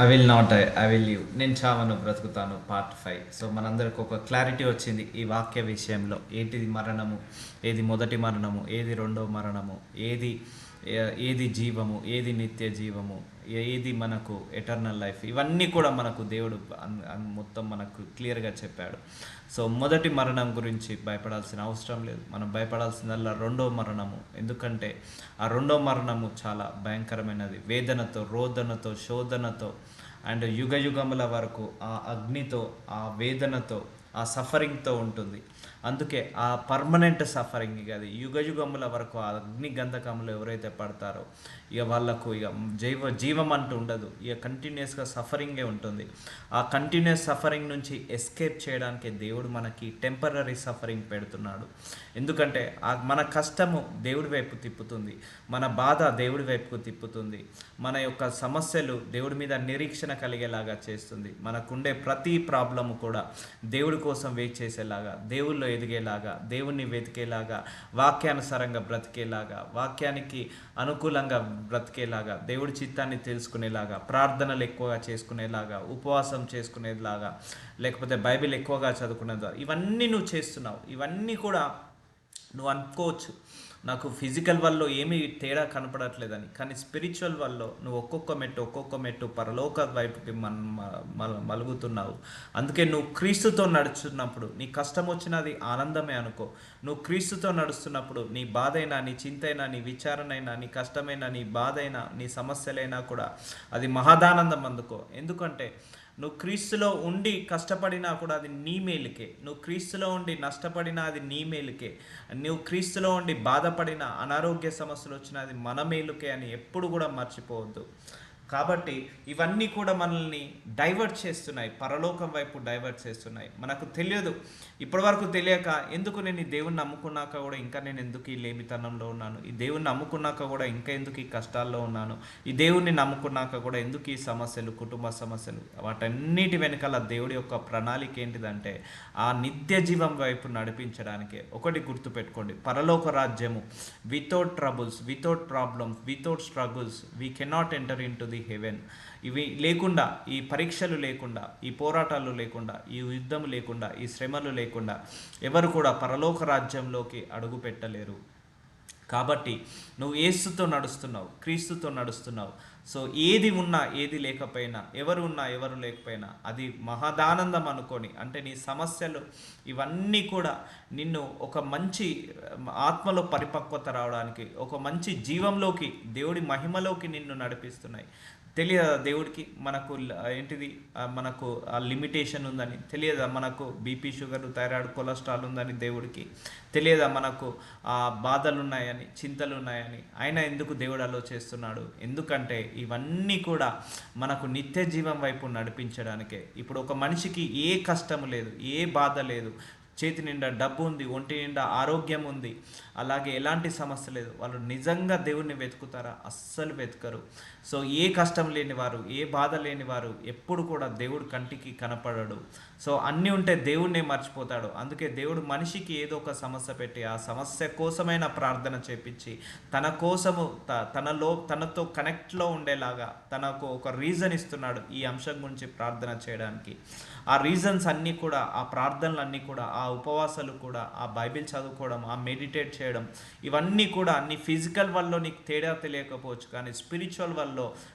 I will not I will live, నేను చావను బ్రతుకుతాను, part 5. So మనందరికి ఒక క్లారిటీ వచ్చింది ఈ వాక్య విషయంలో. ఏంటిది మరణము, ఏది మొదటి మరణము, ఏది రెండో మరణము, ఏది జీవము, ఏది నిత్య జీవము, ఏది మనకు ఎటర్నల్ లైఫ్, ఇవన్నీ కూడా మనకు దేవుడు మొత్తం మనకు క్లియర్గా చెప్పాడు. సో మొదటి మరణం గురించి భయపడాల్సిన అవసరం లేదు. మనం భయపడాల్సిందల్లా రెండో మరణము. ఎందుకంటే ఆ రెండో మరణము చాలా భయంకరమైనది. వేదనతో, రోదనతో, శోధనతో అండ్ యుగ యుగముల వరకు ఆ అగ్నితో, ఆ వేదనతో, ఆ సఫరింగ్తో ఉంటుంది. అందుకే ఆ పర్మనెంట్ సఫరింగ్, ఇక అది యుగ యుగముల వరకు ఆ అగ్ని గంధకములు ఎవరైతే పడతారో ఇక వాళ్ళకు ఇక జీవం అంటూ ఉండదు. ఇక కంటిన్యూస్గా సఫరింగే ఉంటుంది. ఆ కంటిన్యూస్ సఫరింగ్ నుంచి ఎస్కేప్ చేయడానికి దేవుడు మనకి టెంపరరీ సఫరింగ్ పెడుతున్నాడు. ఎందుకంటే మన కష్టము దేవుడి వైపు తిప్పుతుంది, మన బాధ దేవుడి వైపుకు తిప్పుతుంది, మన యొక్క సమస్యలు దేవుడి మీద నిరీక్షణ కలిగేలాగా చేస్తుంది. మనకుండే ప్రతి ప్రాబ్లము కూడా దేవుడి కోసం వెయిట్ చేసేలాగా, దేవుళ్ళు ఎదిగేలాగా, దేవుణ్ణి వెతికేలాగా, వాక్యానుసారంగా బ్రతికేలాగా, వాక్యానికి అనుకూలంగా బ్రతికేలాగా, దేవుడి చిత్తాన్ని తెలుసుకునేలాగా, ప్రార్థనలు ఎక్కువగా చేసుకునేలాగా, ఉపవాసం చేసుకునేలాగా, లేకపోతే బైబిల్ ఎక్కువగా చదువుకునేదా, ఇవన్నీ నువ్వు చేస్తున్నావు. ఇవన్నీ కూడా నువ్వు అనుకోవచ్చు నాకు ఫిజికల్ వల్ల ఏమీ తేడా కనపడట్లేదని, కానీ స్పిరిచువల్ వల్ల నువ్వు ఒక్కొక్క మెట్టు పరలోక వైపుకి మలుగుతున్నావు. అందుకే నువ్వు క్రీస్తుతో నడుచున్నప్పుడు నీ కష్టం వచ్చినది ఆనందమే అనుకో. నువ్వు క్రీస్తుతో నడుస్తున్నప్పుడు నీ బాధ అయినా, నీ చింత అయినా, నీ విచారణ అయినా, నీ కష్టమైనా, నీ బాధ అయినా, నీ సమస్యలైనా కూడా అది మహదానందం అందుకో. ఎందుకంటే నువ్వు క్రీస్తులో ఉండి కష్టపడినా కూడా అది నీ మేలుకే. నువ్వు క్రీస్తులో ఉండి నష్టపడినా అది నీ మేలుకే. నువ్వు క్రీస్తులో ఉండి బాధపడిన, అనారోగ్య సమస్యలు వచ్చినా అది మన మేలుకే అని ఎప్పుడు కూడా మర్చిపోవద్దు. కాబట్టి ఇవన్నీ కూడా మనల్ని డైవర్ట్ చేస్తున్నాయి, పరలోకం వైపు డైవర్ట్ చేస్తున్నాయి. మనకు తెలియదు, ఇప్పటివరకు తెలియక ఎందుకు నేను ఈ దేవుణ్ణి నమ్ముకున్నాక కూడా ఇంకా నేను ఎందుకు ఈ లేమితనంలో ఉన్నాను, ఈ దేవుణ్ణి నమ్ముకున్నాక కూడా ఇంకా ఎందుకు ఈ కష్టాల్లో ఉన్నాను, ఈ దేవుణ్ణి నమ్ముకున్నాక కూడా ఎందుకు ఈ సమస్యలు, కుటుంబ సమస్యలు, వాటన్నిటి వెనకాల దేవుడి యొక్క ప్రణాళిక ఏంటిదంటే ఆ నిత్య జీవం వైపు నడిపించడానికే. ఒకటి గుర్తుపెట్టుకోండి, పరలోక రాజ్యము without troubles, without problems, without struggles we cannot enter in to the haven. ఇవి లేకుండా, ఈ పరీక్షలు లేకుండా, ఈ పోరాటాలు లేకుండా, ఈ యుద్ధం లేకుండా, ఈ శ్రమలు లేకుండా ఎవరు కూడా పరలోక రాజ్యంలోకి అడుగు పెట్టలేరు. కాబట్టి నువ్వు యేసుతో నడుస్తున్నావు, క్రీస్తుతో నడుస్తున్నావు. సో ఏది ఉన్నా ఏది లేకపోయినా, ఎవరు ఉన్నా ఎవరు లేకపోయినా అది మహదానందం అనుకొని, అంటే నీ సమస్యలు ఇవన్నీ కూడా నిన్ను ఒక మంచి ఆత్మలో పరిపక్వత రావడానికి, ఒక మంచి జీవంలోకి, దేవుడి మహిమలోకి నిన్ను నడిపిస్తున్నాయి. తెలియదా దేవుడికి మనకు ఏంటిది, మనకు ఆ లిమిటేషన్ ఉందని తెలియదా? మనకు బీపీ, షుగర్, థైరాయిడ్, కొలెస్ట్రాల్ ఉందని దేవుడికి తెలియదా? మనకు ఆ బాధలు ఉన్నాయని, చింతలు ఉన్నాయని. ఆయన ఎందుకు దేవుడు అలో చేస్తున్నాడు? ఎందుకంటే ఇవన్నీ కూడా మనకు నిత్య జీవం వైపు నడిపించడానికే. ఇప్పుడు ఒక మనిషికి ఏ కష్టము లేదు, ఏ బాధ లేదు, చేతి నిండా డబ్బు ఉంది, ఒంటి నిండా ఆరోగ్యం ఉంది, అలాగే ఎలాంటి సమస్య లేదు, వాళ్ళు నిజంగా దేవుణ్ణి వెతుకుతారా? అస్సలు వెతకరు. సో ఏ కష్టం లేని వారు, ఏ బాధ లేని వారు ఎప్పుడు కూడా దేవుడు కంటికి కనపడడు. సో అన్నీ ఉంటే దేవుడినే మర్చిపోతాడు. అందుకే దేవుడు మనిషికి ఏదో ఒక సమస్య పెట్టి ఆ సమస్య కోసమైన ప్రార్థన చేపించి తన కోసము తనతో కనెక్ట్లో ఉండేలాగా తనకు ఒక రీజన్ ఇస్తున్నాడు ఈ అంశం గురించి ప్రార్థన చేయడానికి. ఆ రీజన్స్ అన్నీ కూడా, ఆ ప్రార్థనలు అన్నీ కూడా, ఆ ఉపవాసాలు కూడా, ఆ బైబిల్ చదువుకోవడం, ఆ మెడిటేట్ చేయడం, ఇవన్నీ కూడా నీ ఫిజికల్ వల్ల నీకు తేడా తెలియకపోవచ్చు, కానీ స్పిరిచువల్ వల్ల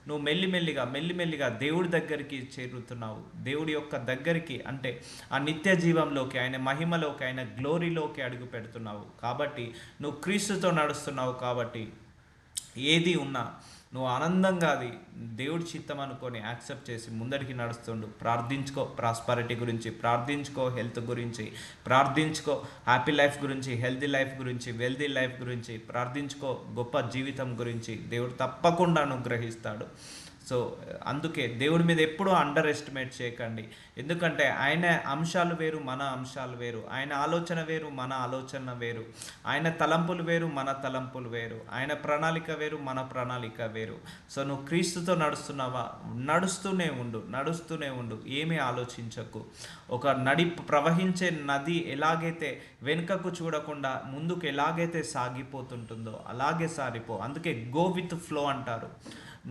నువ్వు మెల్లిమెల్లిగా దేవుడి దగ్గరికి చేరుతున్నావు. దేవుడి యొక్క దగ్గరికి అంటే ఆ నిత్య జీవంలోకి, ఆయన మహిమలోకి, ఆయన గ్లోరీలోకి అడుగు పెడుతున్నావు. కాబట్టి నువ్వు క్రీస్తుతో నడుస్తున్నావు. కాబట్టి ఏది ఉన్నా నువ్వు ఆనందంగా అది దేవుడి చిత్తం అనుకొని యాక్సెప్ట్ చేసి ముందరికి నడుస్తుండు. ప్రార్థించుకో, ప్రాస్పరిటీ గురించి ప్రార్థించుకో, హెల్త్ గురించి ప్రార్థించుకో, హ్యాపీ లైఫ్ గురించి, హెల్తీ లైఫ్ గురించి, వెల్తీ లైఫ్ గురించి ప్రార్థించుకో, గొప్ప జీవితం గురించి దేవుడు తప్పకుండా అనుగ్రహిస్తాడు. సో అందుకే దేవుడి మీద ఎప్పుడూ అండర్ ఎస్టిమేట్ చేయకండి. ఎందుకంటే ఆయన అంశాలు వేరు, మన అంశాలు వేరు, ఆయన ఆలోచన వేరు, మన ఆలోచన వేరు, ఆయన తలంపులు వేరు, మన తలంపులు వేరు, ఆయన ప్రణాళిక వేరు, మన ప్రణాళిక వేరు. సో నువ్వు క్రీస్తుతో నడుస్తున్నావా? నడుస్తూనే ఉండు, ఏమీ ఆలోచించకు. ఒక ప్రవహించే నది ఎలాగైతే వెనుకకు చూడకుండా ముందుకు ఎలాగైతే సాగిపోతుంటుందో అలాగే సారిపో. అందుకే గో విత్ ఫ్లో అంటారు.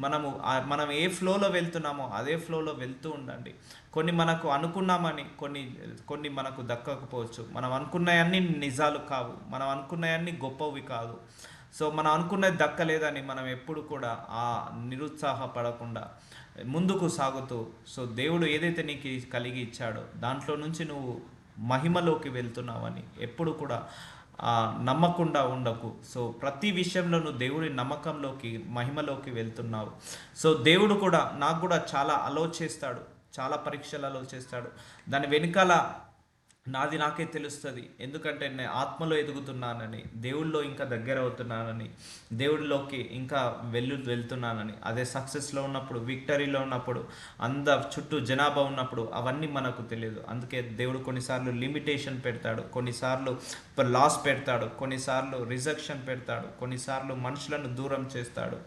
మనం ఏ ఫ్లోలో వెళ్తున్నామో అదే ఫ్లోలో వెళ్తూ ఉండండి. కొన్ని మనకు అనుకున్నామని కొన్ని కొన్ని మనకు దక్కకపోవచ్చు. మనం అనుకున్నవన్నీ నిజాలు కావు, మనం అనుకున్నవన్నీ గొప్పవి కాదు. సో మనం అనుకున్నది దక్కలేదని మనం ఎప్పుడు కూడా నిరుత్సాహపడకుండా ముందుకు సాగుతూ, సో దేవుడు ఏదైతే నీకు కలిగి ఇచ్చాడో దాంట్లో నుంచి నువ్వు మహిమలోకి వెళ్తున్నావని ఎప్పుడు కూడా నమ్మకుండా ఉండకు. సో ప్రతి విషయంలో నువ్వు దేవుడి నమ్మకంలోకి మహిమలోకి వెళ్తున్నావు. సో దేవుడు కూడా నాకు కూడా చాలా ఆలోచిస్తాడు, చాలా పరీక్షలు ఆలోచిస్తాడు. దాని వెనుకాల నాది నాకే తెలుస్తుంది. ఎందుకంటే నేను ఆత్మలో ఎదుగుతున్నానని, దేవుళ్ళో ఇంకా దగ్గర అవుతున్నానని, దేవుడిలోకి ఇంకా వెళ్తున్నానని. అదే సక్సెస్లో ఉన్నప్పుడు, విక్టరీలో ఉన్నప్పుడు, చుట్టూ జనాభా ఉన్నప్పుడు అవన్నీ మనకు తెలియదు. అందుకే దేవుడు కొన్నిసార్లు లిమిటేషన్ పెడతాడు, కొన్నిసార్లు లాస్ పెడతాడు, కొన్నిసార్లు రిజెక్షన్ పెడతాడు, కొన్నిసార్లు మనుషులను దూరం చేస్తాడు,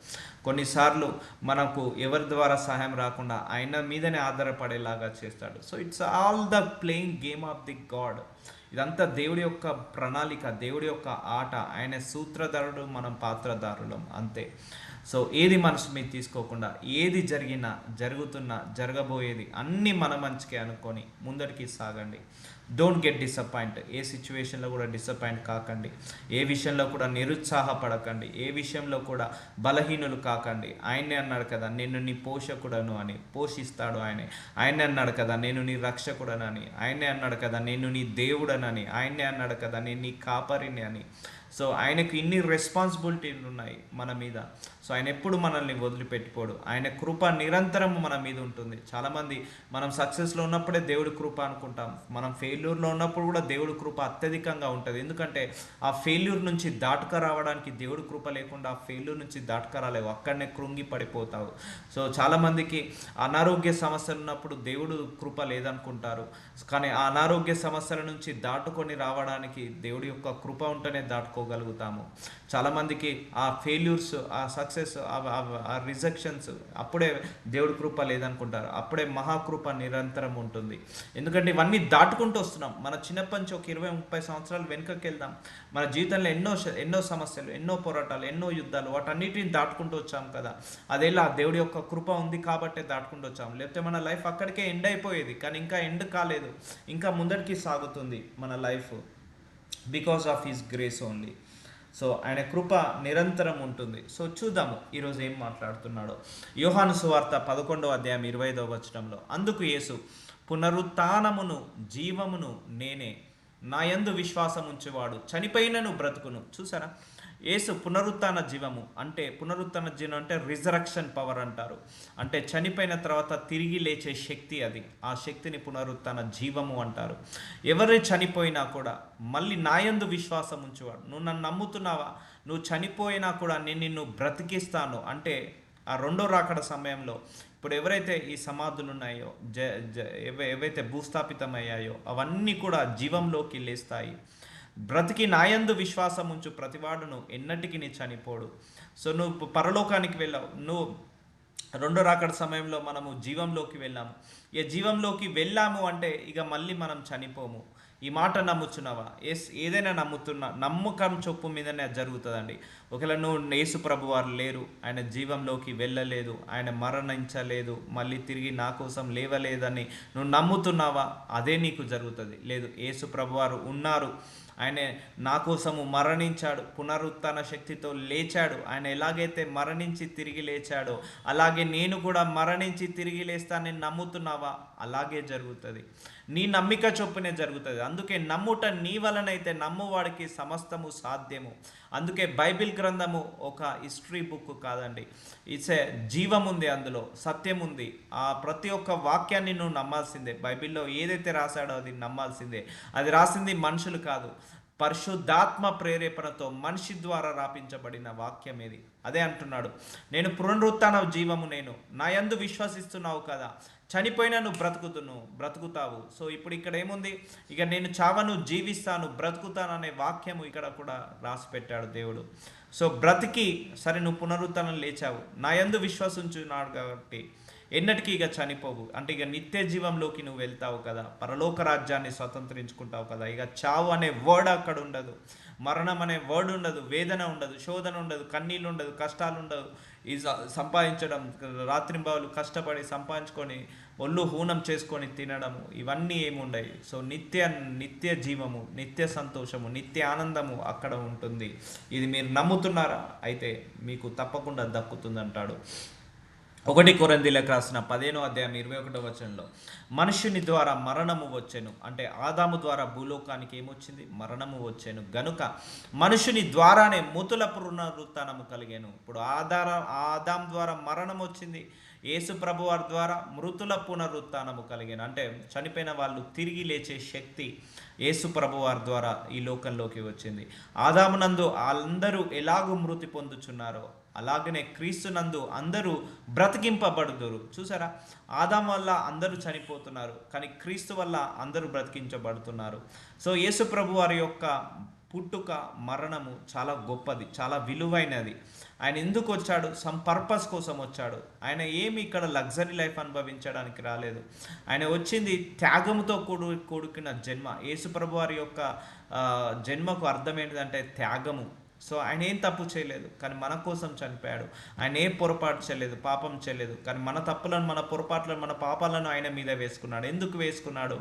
కొన్నిసార్లు మనకు ఎవరి ద్వారా సహాయం రాకుండా ఆయన మీదనే ఆధారపడేలాగా చేస్తాడు. So it's all the playing game of the God. ఇదంతా దేవుడి యొక్క ప్రణాళిక, దేవుడి యొక్క ఆట. ఆయన సూత్రధారుడు, మనం పాత్రధారులం అంతే. సో ఏది మనసు మీద తీసుకోకుండా, ఏది జరగబోయేది అన్నీ మన మంచికే అనుకొని ముందరికి సాగండి. Don't get disappoint. ఏ సిచ్యువేషన్లో కూడా డిసప్పాయింట్ కాకండి, ఏ విషయంలో కూడా నిరుత్సాహపడకండి, ఏ విషయంలో కూడా బలహీనులు కాకండి. ఆయనే అన్నాడు కదా, నేను నీ పోషకుడను అని, పోషిస్తాడు ఆయనే. ఆయనే అన్నాడు కదా, నేను నీ రక్షకుడనని. ఆయనే అన్నాడు కదా, నేను నీ దేవుడనని. ఆయనే అన్నాడు కదా, నేను నీ కాపరిని అని. సో ఆయనకు ఇన్ని రెస్పాన్సిబిలిటీలు ఉన్నాయి మన మీద. సో ఆయన ఎప్పుడు మనల్ని వదిలిపెట్టిపోడు. ఆయన కృప నిరంతరం మన మీద ఉంటుంది. చాలామంది మనం సక్సెస్లో ఉన్నప్పుడే దేవుడి కృప అనుకుంటాం, మనం ఫెయిల్యూర్లో ఉన్నప్పుడు కూడా దేవుడి కృప అత్యధికంగా ఉంటుంది. ఎందుకంటే ఆ ఫెయిల్యూర్ నుంచి దాటుక రావడానికి దేవుడి కృప లేకుండా ఆ ఫెయిల్యూర్ నుంచి దాటుక రాలేవు, అక్కడనే కృంగి పడిపోతావు. సో చాలామందికి అనారోగ్య సమస్యలు ఉన్నప్పుడు దేవుడు కృప లేదనుకుంటారు, కానీ ఆ అనారోగ్య సమస్యల నుంచి దాటుకొని రావడానికి దేవుడి యొక్క కృప ఉంటేనే దాటుకోగలుగుతాము. చాలామందికి ఆ ఫెయిల్యూర్స్, ఆ సక్సెస్, ఆ రిజెక్షన్స్ అప్పుడే దేవుడి కృప లేదనుకుంటారు, అప్పుడే మహాకృప నిరంతరం ఉంటుంది. ఎందుకంటే ఇవన్నీ దాటుకుంటూ వస్తున్నాం. మన చిన్నప్పటి నుంచి ఒక 20-30 సంవత్సరాలు వెనుకకి వెళ్దాం, మన జీవితంలో ఎన్నో సమస్యలు, ఎన్నో పోరాటాలు, ఎన్నో యుద్ధాలు, వాటన్నిటిని దాటుకుంటూ వచ్చాం కదా. అదేలా దేవుడి యొక్క కృప ఉంది కాబట్టే దాటుకుంటూ వచ్చాము. లేకపోతే మన లైఫ్ అక్కడికే ఎండ్ అయిపోయేది. కానీ ఇంకా ఎండ్ కాలేదు, ఇంకా ముందరికి సాగుతుంది మన life, because of his grace only. So ఆయన కృప నిరంతరం ఉంటుంది. సో చూద్దాము ఈరోజు ఏం మాట్లాడుతున్నాడో. యోహాను సువార్త 11వ అధ్యాయం 25వ వచనంలో, అందుకు యేసు, పునరుత్థానమును జీవమును నేనే, నా యందు విశ్వాసం ఉంచేవాడు చనిపోయినను బ్రతుకును. చూసారా, యేసు పునరుత్థాన జీవము అంటే, పునరుత్థాన జీవం అంటే రిజరక్షన్ పవర్ అంటారు. అంటే చనిపోయిన తర్వాత తిరిగి లేచే శక్తి అది. ఆ శక్తిని పునరుత్థాన జీవము అంటారు. ఎవరు చనిపోయినా కూడా మళ్ళీ నాయందు విశ్వాసం ఉంచేవాడు. నువ్వు నన్ను నమ్ముతున్నావా? నువ్వు చనిపోయినా కూడా నేను నిన్ను బ్రతికిస్తాను అంటే, ఆ రెండో రాకడ సమయంలో ఇప్పుడు ఎవరైతే ఈ సమాధులు ఉన్నాయో, ఏవైతే భూస్థాపితమయ్యాయో అవన్నీ కూడా జీవంలోకి లేస్తాయి. బ్రతికి నాయందు విశ్వాసం ఉంచు ప్రతివాడును ఎన్నటికి నీ చనిపోడు. సో నువ్వు పరలోకానికి వెళ్ళావు, నువ్వు రెండో రాకడ సమయంలో మనము జీవంలోకి వెళ్ళాము. ఇక జీవంలోకి వెళ్ళాము అంటే ఇక మళ్ళీ మనం చనిపోము. ఈ మాట నమ్ముచున్నావా? ఏదైనా నమ్మకం చొప్పు మీదనే జరుగుతుందండి. ఒకవేళ నువ్వు యేసు ప్రభు వారు లేరు, ఆయన జీవంలోకి వెళ్ళలేదు, ఆయన మరణించలేదు, మళ్ళీ తిరిగి నా కోసం లేవలేదని నువ్వు నమ్ముతున్నావా? అదే నీకు జరుగుతుంది. లేదు, యేసు ప్రభు వారు ఉన్నారు, ఆయన నా కోసము మరణించాడు, పునరుత్థాన శక్తితో లేచాడు. ఆయన ఎలాగైతే మరణించి తిరిగి లేచాడో అలాగే నేను కూడా మరణించి తిరిగి లేస్తానని నమ్ముతున్నావా? అలాగే జరుగుతుంది. నీ నమ్మిక చొప్పునే జరుగుతుంది. అందుకే నమ్ముట నీ వలనైతే నమ్మువాడికి సమస్తము సాధ్యము. అందుకే బైబిల్ గ్రంథము ఒక హిస్టరీ బుక్ కాదండి, ఇట్స్ ఏ జీవం ఉంది, అందులో సత్యం ఉంది. ఆ ప్రతి ఒక్క వాక్యాన్ని నువ్వు నమ్మాల్సిందే. బైబిల్లో ఏదైతే రాశాడో అది నమ్మాల్సిందే. అది రాసింది మనుషులు కాదు, పరిశుద్ధాత్మ ప్రేరేపణతో మనిషి ద్వారా రాపించబడిన వాక్యం ఏది. అదే అంటున్నాడు, నేను పునరుత్థాన జీవము, నేను నా యందు విశ్వసిస్తున్నావు కదా, చనిపోయినా నువ్వు బ్రతుకుతావు. సో ఇప్పుడు ఇక్కడ ఏముంది, ఇక నేను చావను, జీవిస్తాను, బ్రతుకుతాను అనే వాక్యము ఇక్కడ కూడా రాసి పెట్టాడు దేవుడు. సో బ్రతికి సరే, నువ్వు పునరుత్థానం లేచావు, నా యందు విశ్వసించున్నాడు కాబట్టి ఎన్నటికీ ఇక చనిపోవు. అంటే ఇక నిత్య జీవంలోకి నువ్వు వెళ్తావు కదా, పరలోక రాజ్యాన్ని స్వతంత్రించుకుంటావు కదా. ఇక చావు అనే వర్డ్ అక్కడ ఉండదు, మరణం అనే వర్డ్ ఉండదు, వేదన ఉండదు, శోధన ఉండదు, కన్నీళ్ళు ఉండదు, కష్టాలు ఉండదు, ఈ సంపాదించడం, రాత్రింబవలు కష్టపడి సంపాదించుకొని ఒళ్ళు హూనం చేసుకొని తినడము, ఇవన్నీ ఏముండయి. సో నిత్య జీవము, నిత్య సంతోషము, నిత్య ఆనందము అక్కడ ఉంటుంది. ఇది మీరు నమ్ముతున్నారా? అయితే మీకు తప్పకుండా దక్కుతుంది అంటాడు. 1 కొరింథీయులకు రాసిన 15వ అధ్యాయం 21వ వచనంలో, మనుషుని ద్వారా మరణము వచ్చెను, అంటే ఆదాము ద్వారా భూలోకానికి ఏమొచ్చింది? మరణము వచ్చెను గనుక మనుషుని ద్వారానే మృతుల పునరుత్థానము కలిగాను. ఇప్పుడు ఆదాం ద్వారా మరణం వచ్చింది, యేసు ప్రభు వారి ద్వారా మృతుల పునరుత్థానము కలిగాను. అంటే చనిపోయిన వాళ్ళు తిరిగి లేచే శక్తి యేసు ప్రభు వారి ద్వారా ఈ లోకంలోకి వచ్చింది. ఆదామునందు అందరూ ఎలాగూ మృతి పొందుచున్నారో అలాగనే క్రీస్తునందు అందరూ బ్రతికింపబడుదురు. చూసారా, ఆదాం వల్ల అందరూ చనిపోతున్నారు, కానీ క్రీస్తు వల్ల అందరూ బ్రతికించబడుతున్నారు. సో యేసు ప్రభు వారి యొక్క పుట్టుక, మరణము చాలా గొప్పది, చాలా విలువైనది. ఆయన ఎందుకు వచ్చాడు? సమ్ పర్పస్ కోసం వచ్చాడు. ఆయన ఏమి ఇక్కడ లగ్జరీ లైఫ్ అనుభవించడానికి రాలేదు. ఆయన వచ్చింది త్యాగంతో కూడుకున్న జన్మ. యేసు ప్రభు వారి యొక్క జన్మకు అర్థం ఏంటిదంటే త్యాగము. సో ఆయన ఏం తప్పు చేయలేదు, కానీ మన కోసం చనిపోయాడు. ఆయన ఏ పొరపాటు చేయలేదు, పాపం చేయలేదు, కానీ మన తప్పులను, మన పొరపాట్లను, మన పాపాలను ఆయన మీద వేసుకున్నాడు. ఎందుకు వేసుకున్నాడు?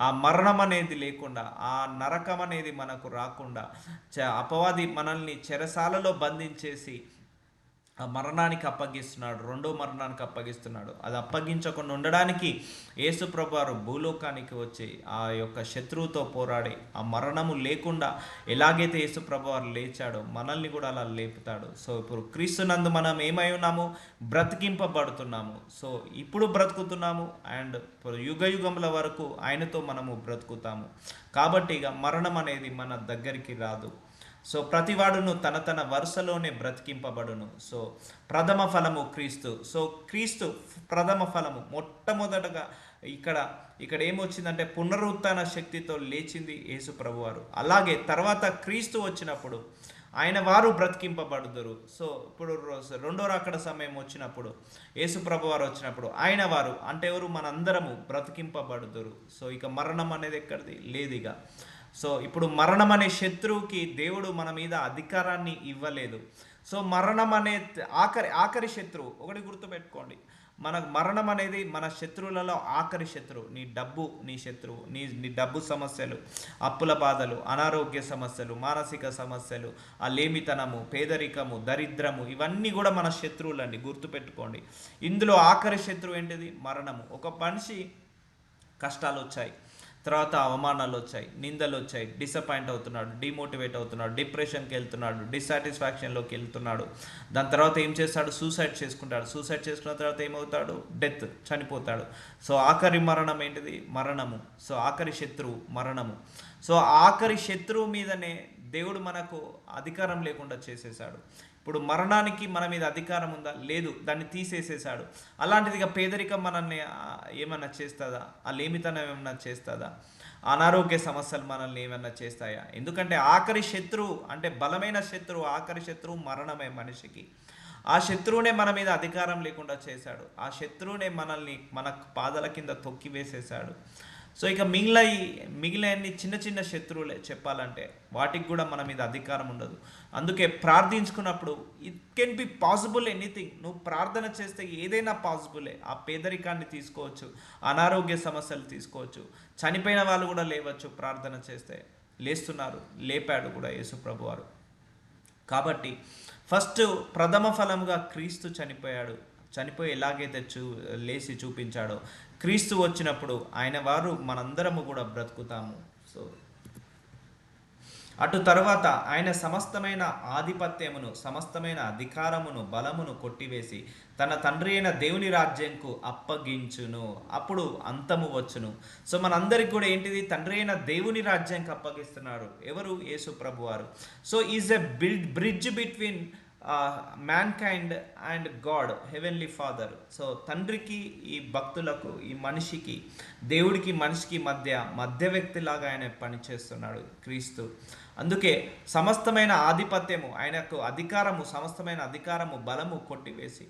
ఆ మరణం అనేది లేకుండా, ఆ నరకం అనేది మనకు రాకుండా, అపవాది మనల్ని చెరసాలలో బంధించేసి ఆ మరణానికి అప్పగిస్తున్నాడు, రెండో మరణానికి అప్పగిస్తున్నాడు. అది అప్పగించకుండా ఉండడానికి యేసు ప్రభువారు భూలోకానికి వచ్చి ఆ యొక్క శత్రువుతో పోరాడి ఆ మరణము లేకుండా ఎలాగైతే యేసు ప్రభువారు లేచాడో మనల్ని కూడా అలా లేపుతాడు. సో ఇప్పుడు క్రీస్తునందు మనం ఏమై ఉన్నాము? బ్రతికింపబడుతున్నాము. సో ఇప్పుడు బ్రతుకుతున్నాము అండ్ యుగ యుగముల వరకు ఆయనతో మనము బ్రతుకుతాము. కాబట్టి ఇక మరణం అనేది మన దగ్గరికి రాదు. సో ప్రతివాడును తన వరుసలోనే బ్రతికింపబడును. సో ప్రథమ ఫలము క్రీస్తు. సో క్రీస్తు ప్రథమ ఫలము. మొట్టమొదటగా ఇక్కడ ఏమొచ్చిందంటే పునరుత్థాన శక్తితో లేచింది యేసు ప్రభువారు. అలాగే తర్వాత క్రీస్తు వచ్చినప్పుడు ఆయన వారు బ్రతికింపబడుదురు. సో ఇప్పుడు రెండో రాకడ సమయం వచ్చినప్పుడు, యేసు ప్రభువారు వచ్చినప్పుడు ఆయన వారు అంటే ఎవరు? మనందరము బ్రతికింపబడుదురు. సో ఇక మరణం అనేది ఎక్కడిది? లేదు ఇక. సో ఇప్పుడు మరణం అనే శత్రువుకి దేవుడు మన మీద అధికారాన్ని ఇవ్వలేదు. సో మరణం అనే ఆఖరి శత్రువు. ఒకటి గుర్తుపెట్టుకోండి, మనకు మరణం అనేది మన శత్రువులలో ఆఖరి శత్రువు. నీ డబ్బు నీ శత్రువు. నీ డబ్బు సమస్యలు, అప్పుల బాధలు, అనారోగ్య సమస్యలు, మానసిక సమస్యలు, ఆ లేమితనము, పేదరికము, దరిద్రము, ఇవన్నీ కూడా మన శత్రువులండి, గుర్తుపెట్టుకోండి. ఇందులో ఆఖరి శత్రువు ఏంటిది? మరణము. ఒక మనిషి కష్టాలు వచ్చాయి, తర్వాత అవమానాలు వచ్చాయి, నిందలు వచ్చాయి, డిసప్పాయింట్ అవుతున్నాడు, డిమోటివేట్ అవుతున్నాడు, డిప్రెషన్కి వెళ్తున్నాడు, డిస్సాటిస్ఫాక్షన్లోకి వెళ్తున్నాడు. దాని తర్వాత ఏం చేస్తాడు? సూసైడ్ చేసుకుంటాడు. సూసైడ్ చేసుకున్న తర్వాత ఏమవుతాడు? డెత్, చనిపోతాడు. సో ఆఖరి మరణం ఏంటిది? మరణము. సో ఆఖరి శత్రువు మరణము. సో ఆఖరి శత్రువు మీదనే దేవుడు మనకు అధికారం లేకుండా చేసేసాడు. ఇప్పుడు మరణానికి మన మీద అధికారం ఉందా? లేదు, దాన్ని తీసేసేసాడు. అలాంటిదిగా పేదరికం మనల్ని ఏమన్నా చేస్తుందా? ఆ లేమితనం ఏమన్నా చేస్తుందా? అనారోగ్య సమస్యలు మనల్ని ఏమన్నా చేస్తాయా? ఎందుకంటే ఆఖరి శత్రువు, అంటే బలమైన శత్రువు, ఆఖరి శత్రువు మరణమే మనిషికి. ఆ శత్రువునే మన మీద అధికారం లేకుండా చేశాడు. ఆ శత్రువునే మనల్ని మన పాదాల కింద తొక్కి వేసేసాడు. సో ఇక మిగిలిన చిన్న చిన్న శత్రువులే చెప్పాలంటే, వాటికి కూడా మన మీద అధికారం ఉండదు. అందుకే ప్రార్థించుకున్నప్పుడు it can be possible anything. నువ్వు ప్రార్థన చేస్తే ఏదైనా పాసిబులే. ఆ పేదరికాన్ని తీసుకోవచ్చు, అనారోగ్య సమస్యలు తీసుకోవచ్చు, చనిపోయిన వాళ్ళు కూడా లేవచ్చు. ప్రార్థన చేస్తే లేస్తున్నారు, లేపాడు కూడా యేసు ప్రభువారు. కాబట్టి ఫస్ట్ ప్రథమ ఫలముగా క్రీస్తు చనిపోయి ఎలాగైతే లేచి చూపించాడో, క్రీస్తు వచ్చినప్పుడు ఆయన వారు మనందరము కూడా బ్రతుకుతాము. సో అటు తర్వాత ఆయన సమస్తమైన ఆధిపత్యమును, సమస్తమైన అధికారమును, బలమును కొట్టివేసి తన తండ్రి అయిన దేవుని రాజ్యంకు అప్పగించును. అప్పుడు అంతము వచ్చును. సో మనందరికి కూడా ఏంటిది? తండ్రి అయిన దేవుని రాజ్యానికి అప్పగిస్తున్నారు. ఎవరు? యేసు ప్రభువారు. So is a bridge between mankind and God, heavenly father. So తండ్రికి, ఈ భక్తులకు, ఈ మనిషికి, దేవుడికి మనిషికి మధ్య వ్యక్తిలాగా ఆయన పనిచేస్తున్నాడు క్రీస్తు. అందుకే సమస్తమైన ఆధిపత్యము, ఆయనకు అధికారము, సమస్తమైన అధికారము, బలము కొట్టివేసి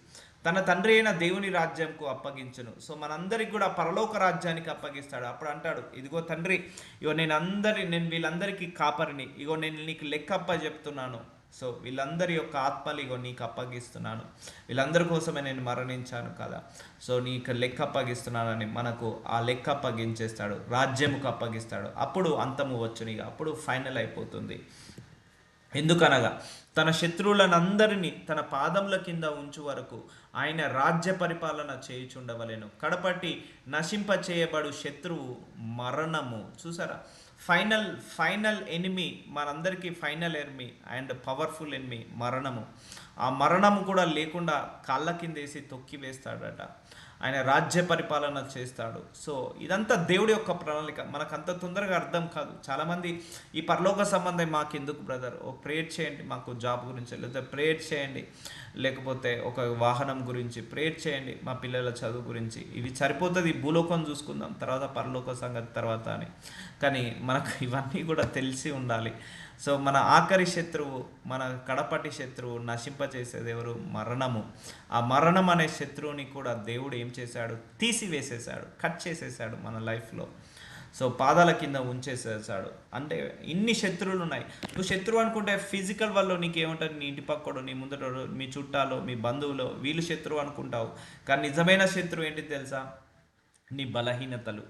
తన తండ్రి అయిన దేవుని రాజ్యంకు అప్పగించును. సో మనందరికి కూడా పరలోక రాజ్యానికి అప్పగిస్తాడు. అప్పుడు అంటాడు, ఇదిగో తండ్రి, ఇగో నేను వీళ్ళందరికీ కాపరిని, ఇగో నేను నీకు లెక్కప్ప చెప్తున్నాను. సో వీళ్ళందరి యొక్క ఆత్మలిగో నీకు అప్పగిస్తున్నాను, వీళ్ళందరి కోసమే నేను మరణించాను కదా, సో నీకు లెక్క అప్పగిస్తున్నానని మనకు ఆ లెక్క అప్పగించేస్తాడు, రాజ్యముకు అప్పగిస్తాడు. అప్పుడు అంతము వచ్చునిగా, అప్పుడు ఫైనల్ అయిపోతుంది. ఎందుకనగా తన శత్రువులనందరినీ తన పాదముల కింద ఉంచు వరకు ఆయన రాజ్య పరిపాలన చేయుచుండవలెను. కడపటి నశింప చేయబడు శత్రువు మరణము. చూసారా, ఫైనల్ ఎనిమి, మనందరికీ final enemy and powerful enemy మరణము. ఆ మరణము కూడా లేకుండా కాళ్ళ కిందేసి తొక్కి వేస్తాడట, ఆయన రాజ్య పరిపాలన చేస్తాడు. సో ఇదంతా దేవుడి యొక్క ప్రణాళిక. మనకు అంత తొందరగా అర్థం కాదు. చాలామంది ఈ పరలోక సంబంధం మాకు ఎందుకు బ్రదర్, ఓ ప్రేయర్ చేయండి మాకు జాబ్ గురించి, లేకపోతే ప్రేయర్ చేయండి, లేకపోతే ఒక వాహనం గురించి ప్రేయర్ చేయండి, మా పిల్లల చదువు గురించి, ఇవి సరిపోతుంది, భూలోకం చూసుకుందాం తర్వాత పరలోక సంగతి తర్వాత అని. కానీ మనకు ఇవన్నీ కూడా తెలిసి ఉండాలి. సో మన ఆఖరి శత్రువు, మన కడపటి శత్రువు, నశింపచేసేది ఎవరు? మరణము. ఆ మరణం అనే శత్రువుని కూడా దేవుడు ఏం చేశాడు? తీసివేసేసాడు, కట్ చేసేసాడు మన లైఫ్లో. సో పాదాల కింద ఉంచేసేసాడు. అంటే ఇన్ని శత్రువులు ఉన్నాయి. నువ్వు శత్రువు అనుకుంటే ఫిజికల్ వాళ్ళు నీకేమంటారు, నీ ఇంటి పక్కడు, నీ ముందట, మీ చుట్టాలు, మీ బంధువులు, వీళ్ళు శత్రువు అనుకుంటావు. కానీ నిజమైన శత్రువు ఏంటి తెలుసా? నీ బలహీనతలు,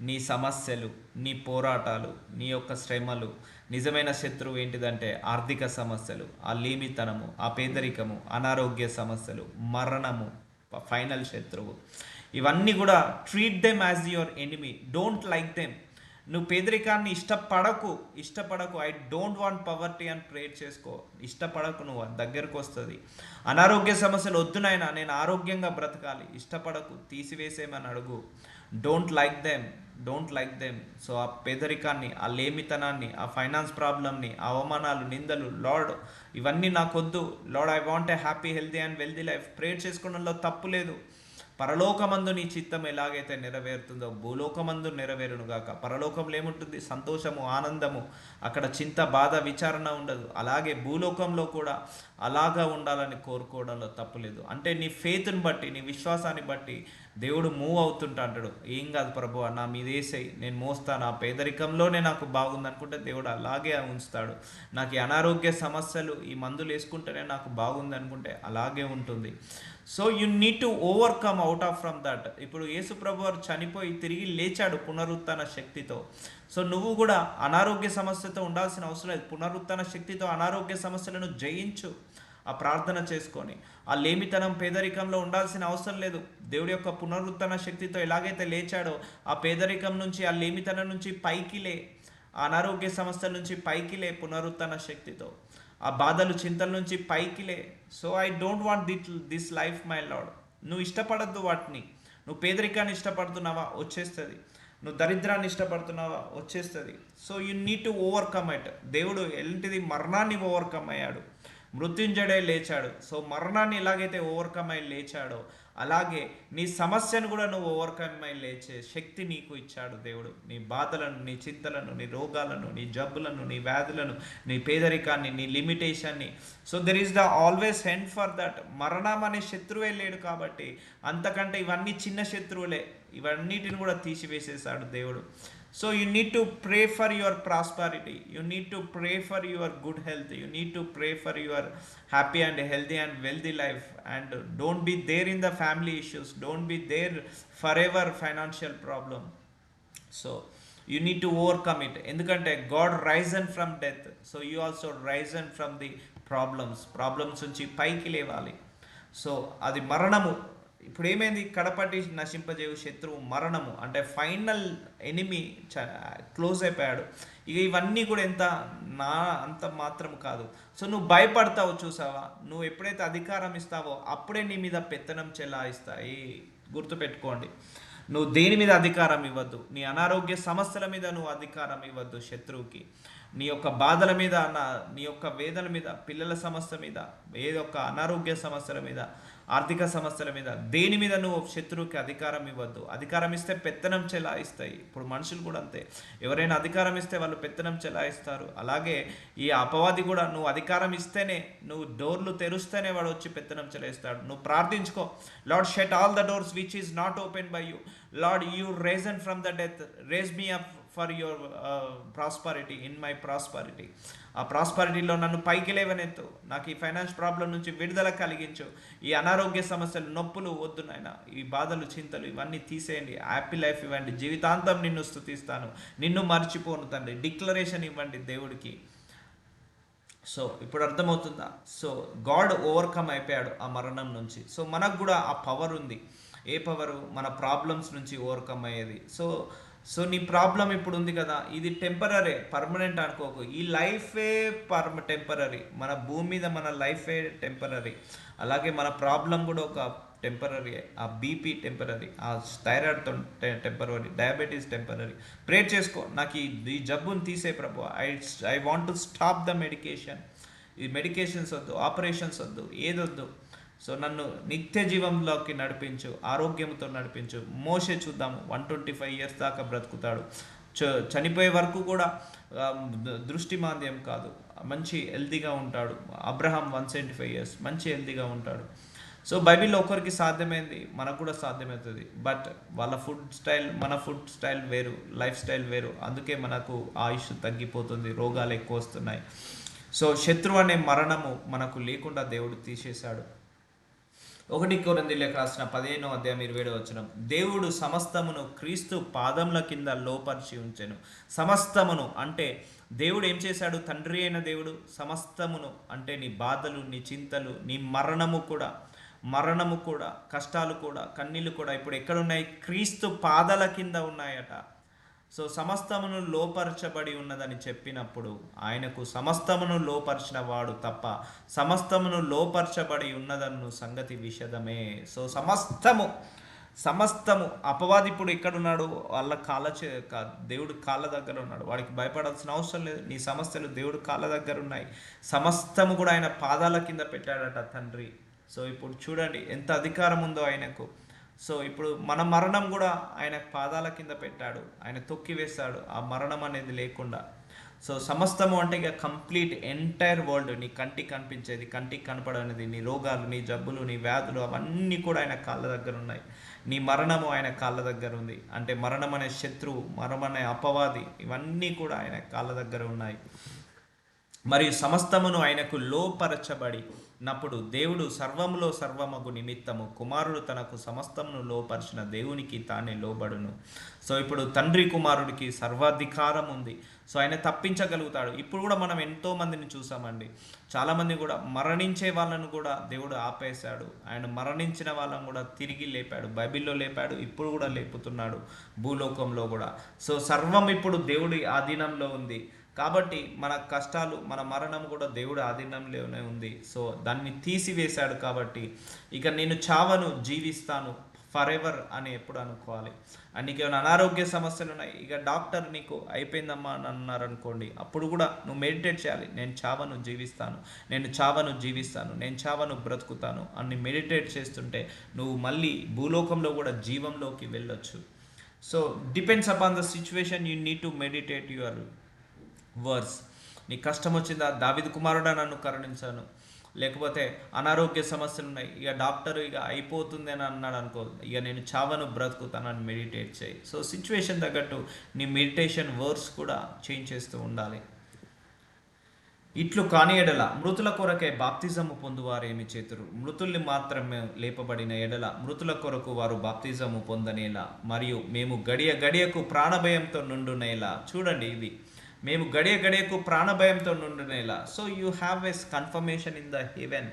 నీ సమస్యలు, నీ పోరాటాలు, నీ యొక్క శ్రమలు. నిజమైన శత్రువు ఏంటిదంటే ఆర్థిక సమస్యలు, ఆ లేమితనము, ఆ పేదరికము, అనారోగ్య సమస్యలు, మరణము ఫైనల్ శత్రువు. ఇవన్నీ కూడా treat them as your enemy, don't like them. నువ్వు పేదరికాన్ని ఇష్టపడకు. ఐ డోంట్ వాంట్ పవర్టీ అని ప్రేర్ చేసుకో, ఇష్టపడకు, నువ్వు దగ్గరకు వస్తుంది. అనారోగ్య సమస్యలు వద్దునైనా, నేను ఆరోగ్యంగా బ్రతకాలి, ఇష్టపడకు, తీసివేసేమని అడుగు. Don't like them. సో ఆ పేదరికాన్ని, ఆ లేమితనాన్ని, ఆ ఫైనాన్స్ ప్రాబ్లమ్ని, ఆ అవమానాలు, నిందలు, లార్డ్ ఇవన్నీ నాకొద్దు. Lord, I want a happy, healthy and wealthy life. Prayer చేసుకోవడంలో తప్పు లేదు. పరలోకమందు నీ చిత్తం ఎలాగైతే నెరవేరుతుందో భూలోకమందు నెరవేరునుగాక. పరలోకంలో ఏముంటుంది? సంతోషము, ఆనందము, అక్కడ చింత, బాధ, విచారణ ఉండదు. అలాగే భూలోకంలో కూడా అలాగా ఉండాలని కోరుకోవడంలో తప్పులేదు. అంటే నీ ఫెయిత్ని బట్టి, నీ విశ్వాసాన్ని బట్టి దేవుడు మూవ్ అవుతుంటాడు. ఏం కాదు ప్రభు, నా మీద వేసేయి, నేను మోస్తాను, ఆ పేదరికంలోనే నాకు బాగుంది అనుకుంటే దేవుడు అలాగే ఉంచుతాడు. నాకు ఈ అనారోగ్య సమస్యలు, ఈ మందులు వేసుకుంటేనే నాకు బాగుంది అనుకుంటే అలాగే ఉంటుంది. So you need to overcome out of from that. ఇప్పుడు యేసు ప్రభు వారు చనిపోయి తిరిగి లేచాడు పునరుత్థాన శక్తితో. సో నువ్వు కూడా అనారోగ్య సమస్యతో ఉండాల్సిన అవసరం లేదు. పునరుత్థాన శక్తితో అనారోగ్య సమస్యలను జయించు, ఆ ప్రార్థన చేసుకొని. ఆ లేమితనం, పేదరికంలో ఉండాల్సిన అవసరం లేదు. దేవుడి యొక్క పునరుత్థాన శక్తితో ఎలాగైతే లేచాడో, ఆ పేదరికం నుంచి, ఆ లేమితనం నుంచి పైకి లే, ఆ అనారోగ్య సమస్యల నుంచి పైకి లే పునరుత్థాన శక్తితో. ఆ బాధలు, చింతల నుంచి పైకి లే. So I don't want this life my lord. నువ్వు ఇష్టపడద్దు వాటిని. నువ్వు పేదరికాన్ని ఇష్టపడుతున్నావా? వచ్చేస్తుంది. నువ్వు దరిద్రాన్ని ఇష్టపడుతున్నావా? వచ్చేస్తుంది. So you need to overcome it. దేవుడు ఎలాంటిది? మరణాన్ని ఓవర్కమ్ అయ్యాడు, మృత్యుంజయుడై లేచాడు. సో మరణాన్ని ఎలాగైతే ఓవర్కమ్ అయి లేచాడో, అలాగే నీ సమస్యను కూడా నువ్వు ఓవర్కమ్ అయి లేచే శక్తి నీకు ఇచ్చాడు దేవుడు. నీ బాధలను, నీ చింతలను, నీ రోగాలను, నీ జబ్బులను, నీ వ్యాధులను, నీ పేదరికాన్ని, నీ లిమిటేషన్ని. So there is the always end for that. మరణం అనే శత్రువే లేడు కాబట్టి, అంతకంటే ఇవన్నీ చిన్న శత్రువులే, ఇవన్నిటిని కూడా తీసివేసేసాడు దేవుడు. So you need to pray for your prosperity. You need to pray for your good health. You need to pray for your happy and healthy and wealthy life. And don't be there in the family issues. Don't be there forever financial problem. So you need to overcome it. ఎందుకంటే God risen from death. So you also risen from the problems నుంచి పైకి లేవాలి. So అది మరణము. ఇప్పుడు ఏమైంది? కడపటి నశింపజేయు శత్రువు మరణము, అంటే ఫైనల్ ఎనిమి క్లోజ్ అయిపోయాడు. ఇక ఇవన్నీ కూడా అంత మాత్రం కాదు. సో నువ్వు భయపడతావు, చూసావా? నువ్వు ఎప్పుడైతే అధికారం ఇస్తావో అప్పుడే నీ మీద పెత్తనం చెలాయిస్తాయి. గుర్తుపెట్టుకోండి. నువ్వు దేని మీద అధికారం ఇవ్వద్దు. నీ అనారోగ్య సమస్యల మీద నువ్వు అధికారం ఇవ్వద్దు శత్రువుకి. నీ యొక్క బాధల మీద, నీ యొక్క వేదన మీద, పిల్లల సమస్య మీద, ఏదొక అనారోగ్య సమస్యల మీద, ఆర్థిక సమస్యల మీద, దేని మీద నువ్వు శత్రువుకి అధికారం ఇవ్వద్దు. అధికారం ఇస్తే పెత్తనం చెలాయిస్తాయి. ఇప్పుడు మనుషులు కూడా అంతే. ఎవరైనా అధికారం ఇస్తే వాళ్ళు పెత్తనం చెలాయిస్తారు. అలాగే ఈ అపవాది కూడా, నువ్వు అధికారం ఇస్తేనే, నువ్వు డోర్లు తెరుస్తేనే వాడు వచ్చి పెత్తనం చెలాయిస్తాడు. నువ్వు ప్రార్థించుకో, Lord shut all the doors which is not open by you. Lord, you risen from the death, raise me up for your prosperity, in my prosperity. ఆ ప్రాస్పరిటీలో నన్ను పైకి లేవనెత్తు, నాకు ఈ ఫైనాన్స్ ప్రాబ్లం నుంచి విడుదల కలిగించు, ఈ అనారోగ్య సమస్యలు, నొప్పులు వద్దు నాయన, ఈ బాధలు, చింతలు ఇవన్నీ తీసేయండి, హ్యాపీ లైఫ్ ఇవ్వండి, జీవితాంతం నిన్ను స్తుతిస్తాను, నిన్ను మర్చిపోను తండ్రి. డిక్లరేషన్ ఇవ్వండి దేవుడికి. సో ఇప్పుడు అర్థమవుతుందా? సో గాడ్ ఓవర్కమ్ అయిపోయాడు ఆ మరణం నుంచి. సో మనకు కూడా ఆ పవర్ ఉంది. ఏ పవరు? మన ప్రాబ్లమ్స్ నుంచి ఓవర్కమ్ అయ్యేది. సో సో నీ ప్రాబ్లం ఇప్పుడు ఉంది కదా, ఇది టెంపరీ, పర్మనెంట్ అనుకోకు. ఈ లైఫే టెంపరీ, మన భూమి మీద మన లైఫే టెంపరీ. అలాగే మన ప్రాబ్లం కూడా ఒక టెంపరీ. ఆ బీపీ టెంపరీ, ఆ thyroid temporary, diabetes temporary. Prayer చేసుకో, నాకు ఈ జబ్బుని తీసే ప్రభు. I want to stop the medication. ఈ మెడికేషన్స్ వద్దు, ఆపరేషన్స్ వద్దు, ఏదొద్దు. సో నన్ను నిత్య జీవంలోకి నడిపించు, ఆరోగ్యంతో నడిపించు. మోషే చూద్దాము, 125 ఇయర్స్ దాకా బ్రతుకుతాడు. చనిపోయే వరకు కూడా దృష్టి మాంద్యం కాదు, మంచి హెల్తీగా ఉంటాడు. అబ్రహాం 175 ఇయర్స్ మంచి హెల్తీగా ఉంటాడు. సో బైబిల్లో ఒకరికి సాధ్యమైంది, మనకు కూడా సాధ్యమవుతుంది. బట్ వాళ్ళ ఫుడ్ స్టైల్, మన ఫుడ్ స్టైల్ వేరు, లైఫ్ స్టైల్ వేరు. అందుకే మనకు ఆయుష్ తగ్గిపోతుంది, రోగాలు ఎక్కువ వస్తున్నాయి. సో శత్రువు అనే మరణము మనకు లేకుండా దేవుడు తీసేశాడు. 1 కొరింథీయులకు రాసిన 15వ అధ్యాయం 27వ వచనం, దేవుడు సమస్తమును క్రీస్తు పాదముల కింద లోపరిచి ఉంచెను. సమస్తమును అంటే దేవుడు ఏం చేశాడు? తండ్రి అయిన దేవుడు సమస్తమును అంటే నీ బాధలు, నీ చింతలు, నీ మరణము కూడా, కష్టాలు కూడా, కన్నీళ్ళు కూడా ఇప్పుడు ఎక్కడున్నాయి? క్రీస్తు పాదాల కింద ఉన్నాయట. సో సమస్తమును లోపరచబడి ఉన్నదని చెప్పినప్పుడు ఆయనకు సమస్తమును లోపరిచిన వాడు తప్ప సమస్తమును లోపరచబడి ఉన్నదన్ను సంగతి విషదమే. సో సమస్తము అపవాది ఇప్పుడు ఎక్కడున్నాడు? వాళ్ళ దేవుడు కాళ్ళ దగ్గర ఉన్నాడు. వాడికి భయపడాల్సిన అవసరం లేదు. నీ సమస్యలు దేవుడు కాళ్ళ దగ్గర ఉన్నాయి. సమస్తము కూడా ఆయన పాదాల కింద పెట్టాడట తండ్రి. సో ఇప్పుడు చూడండి ఎంత అధికారం ఉందో ఆయనకు. సో ఇప్పుడు మన మరణం కూడా ఆయన పాదాల కింద పెట్టాడు, ఆయన తొక్కి వేశాడు ఆ మరణం అనేది లేకుండా. సో సమస్తము అంటే ఇక కంప్లీట్ ఎంటైర్ వరల్డ్, నీ కంటికి కనిపించేది, కంటికి కనపడనేది, నీ రోగాలు, నీ జబ్బులు, నీ వ్యాధులు అవన్నీ కూడా ఆయన కాళ్ళ దగ్గర ఉన్నాయి. నీ మరణము ఆయన కాళ్ళ దగ్గర ఉంది. అంటే మరణం అనే శత్రువు, మరణం అనే అపవాది, ఇవన్నీ కూడా ఆయన కాళ్ళ దగ్గర ఉన్నాయి. మరియు సమస్తమును ఆయనకు లోపరచబడి నప్పుడు దేవుడు సర్వములో సర్వమగు నిమిత్తము కుమారుడు తనకు సమస్తమును లోపరిచిన దేవునికి తానే లోబడును. సో ఇప్పుడు తండ్రి కుమారుడికి సర్వాధికారం ఉంది. సో ఆయన తప్పించగలుగుతాడు. ఇప్పుడు కూడా మనం ఎంతో మందిని చూసామండి. చాలామంది కూడా మరణించే వాళ్ళను కూడా దేవుడు ఆపేశాడు. ఆయన మరణించిన వాళ్ళను కూడా తిరిగి లేపాడు. బైబిల్లో లేపాడు, ఇప్పుడు కూడా లేపుతున్నాడు భూలోకంలో కూడా. సో సర్వం ఇప్పుడు దేవుడి ఆధీనంలో ఉంది. కాబట్టి మన కష్టాలు, మన మరణం కూడా దేవుడు ఆధీనంలోనే ఉంది. సో దాన్ని తీసివేశాడు. కాబట్టి ఇక నేను చావను, జీవిస్తాను ఫర్ ఎవర్ అని ఎప్పుడు అనుకోవాలి. అండ్ నీకు ఏమైనా అనారోగ్య సమస్యలు ఉన్నాయి, ఇక డాక్టర్ నీకు అయిపోయిందమ్మా అని అన్నారనుకోండి, అప్పుడు కూడా నువ్వు మెడిటేట్ చేయాలి. నేను చావను, జీవిస్తాను, నేను చావను, జీవిస్తాను, నేను చావను, బ్రతుకుతాను అని మెడిటేట్ చేస్తుంటే నువ్వు మళ్ళీ భూలోకంలో కూడా జీవంలోకి వెళ్ళొచ్చు. So depends upon the situation, you need to meditate your verse. నీ కష్టం వచ్చిందా? దావీదు కుమారుడా నన్ను కరుణించాను. లేకపోతే అనారోగ్య సమస్యలు ఉన్నాయి, ఇక డాక్టర్ ఇక అయిపోతుంది అని అన్నాడు అనుకో, ఇక నేను చావను, బ్రతుకుతానని మెడిటేట్ చేయి. సో సిచ్యువేషన్ తగ్గట్టు నీ మెడిటేషన్ వర్స్ కూడా చేంజ్ చేస్తూ ఉండాలి. ఇట్లు కాని ఎడల మృతుల కొరకే బాప్తిజము పొందువారు ఏమి చేతురు? మృతుల్ని మాత్రమే లేపబడిన ఎడల మృతుల కొరకు వారు బాప్తిజము పొందనేలా, మరియు మేము గడియ గడియకు ప్రాణభయంతో నుండునేలా. చూడండి, ఇది మేము గడియకు ప్రాణభయంతో నుండునేలా. So you have as confirmation in the heaven.